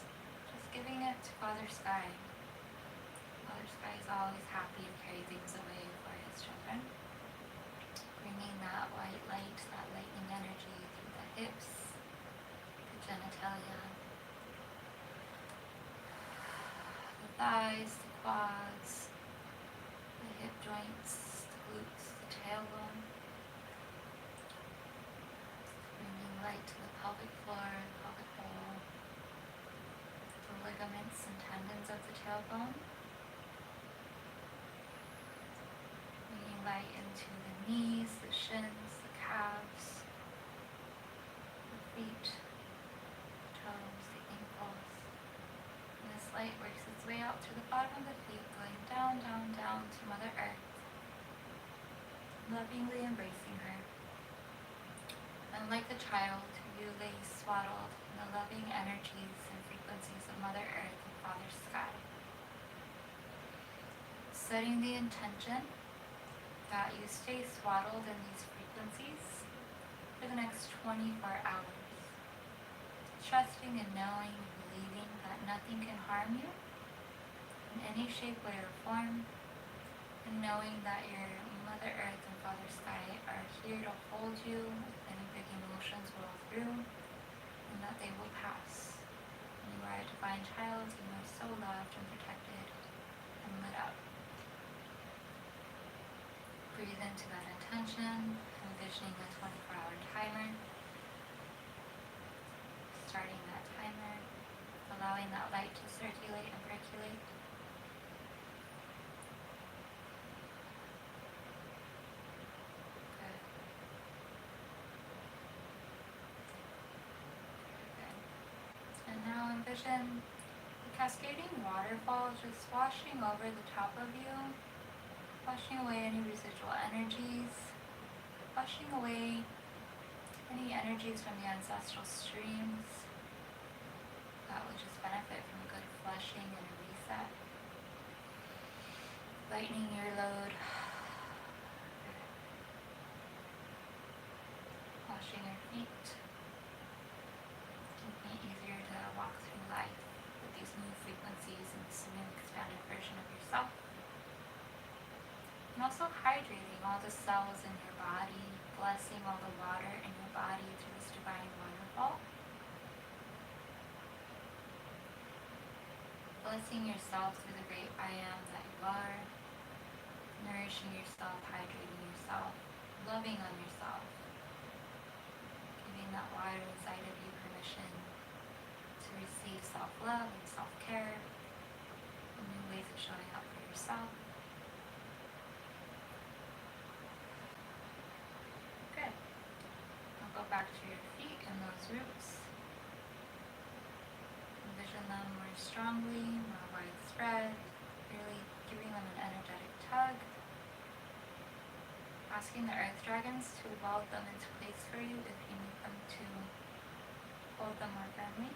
Just giving it to Father Sky. Father Sky is always happy to carry things away for his children. Bringing that white light, that lightning energy through the hips, the genitalia, the thighs, the quads, the hip joints, the glutes, the tailbone. Bringing light to the pelvic floor, the pelvic bowl, the ligaments and tendons of the tailbone. Bringing light into the knees, the shins, the calves, the feet, toes, the ankles. And this light works its way out through the bottom of the feet, going down, down, down to Mother Earth, lovingly embracing her. And like a child, you lay swaddled in the loving energies and frequencies of Mother Earth and Father Sky. Setting the intention that you stay swaddled in these frequencies for the next 24 hours. Trusting and knowing and believing that nothing can harm you in any shape, way, or form. And knowing that your Mother Earth and Father Sky are here to hold you if any big emotions roll through, and that they will pass. And you are a divine child, and you are so loved and protected and lit up. Breathe into that intention, envisioning a 24-hour timer. Starting that timer, allowing that light to circulate and percolate. Good. Good. And now envision a cascading waterfall just washing over the top of you, washing away any residual energies, washing away any energies from the ancestral streams that will just benefit from a good flushing and a reset. Lightening your load. Washing your feet. Making it easier to walk through life with these new frequencies and this new expanded version of yourself. And also hydrating all the cells in your body, blessing all the water in your body through this divine waterfall. Blessing yourself through the great I am that you are. Nourishing yourself, hydrating yourself, loving on yourself. giving that water inside of you permission to receive self-love and self-care and new ways of showing up for yourself. Good. Now go back to your feet and those roots. Envision them more strongly, more widespread, really giving them an energetic tug. Asking the earth dragons to weld them into place for you if you need them to hold them more firmly.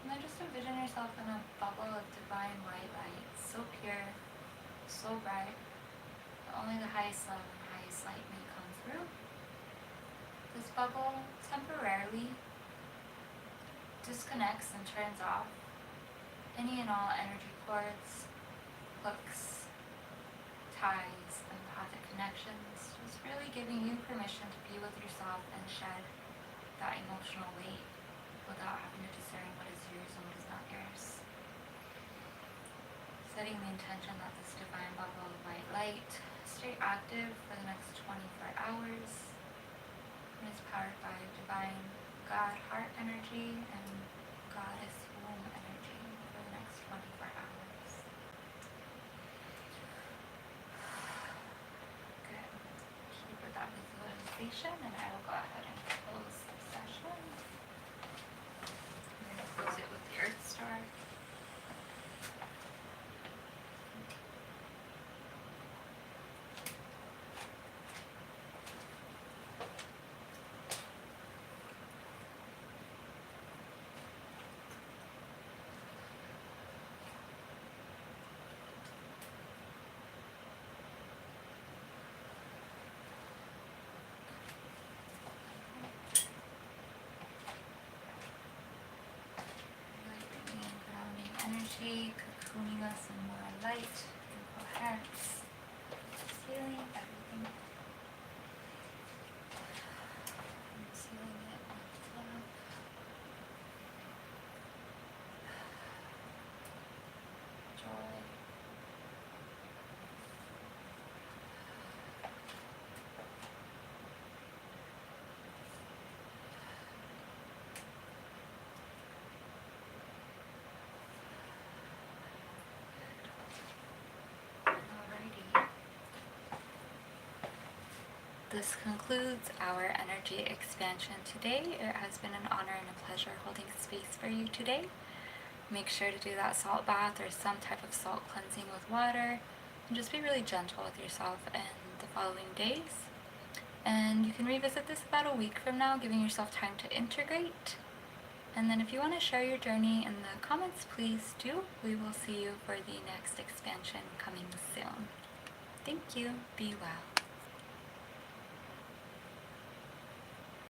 And then just envision yourself in a bubble of divine white light, so pure, so bright, that only the highest love and highest light may come through. This bubble temporarily disconnects and turns off any and all energy cords, hooks, ties, empathic connections, just really giving you permission to be with yourself and shed that emotional weight without having to discern what is yours and what is not yours. Setting the intention that this divine bubble of white light stay active for the next 24 hours and is powered by divine God heart energy and goddess womb energy for the next 24 hours. Good. Keep with that visualization, and I will go ahead and close the session. I'm going to close it with the Earth Star. Energy, cocooning us in more light and coherence, sealing everything, and sealing it with love, joy, This concludes our energy expansion today. It has been an honor and a pleasure holding space for you today. Make sure to do that salt bath or some type of salt cleansing with water, and just be really gentle with yourself in the following days. And you can revisit this about a week from now, giving yourself time to integrate. And then if you want to share your journey in the comments, please do. We will see you for the next expansion coming soon. Thank you. Be well.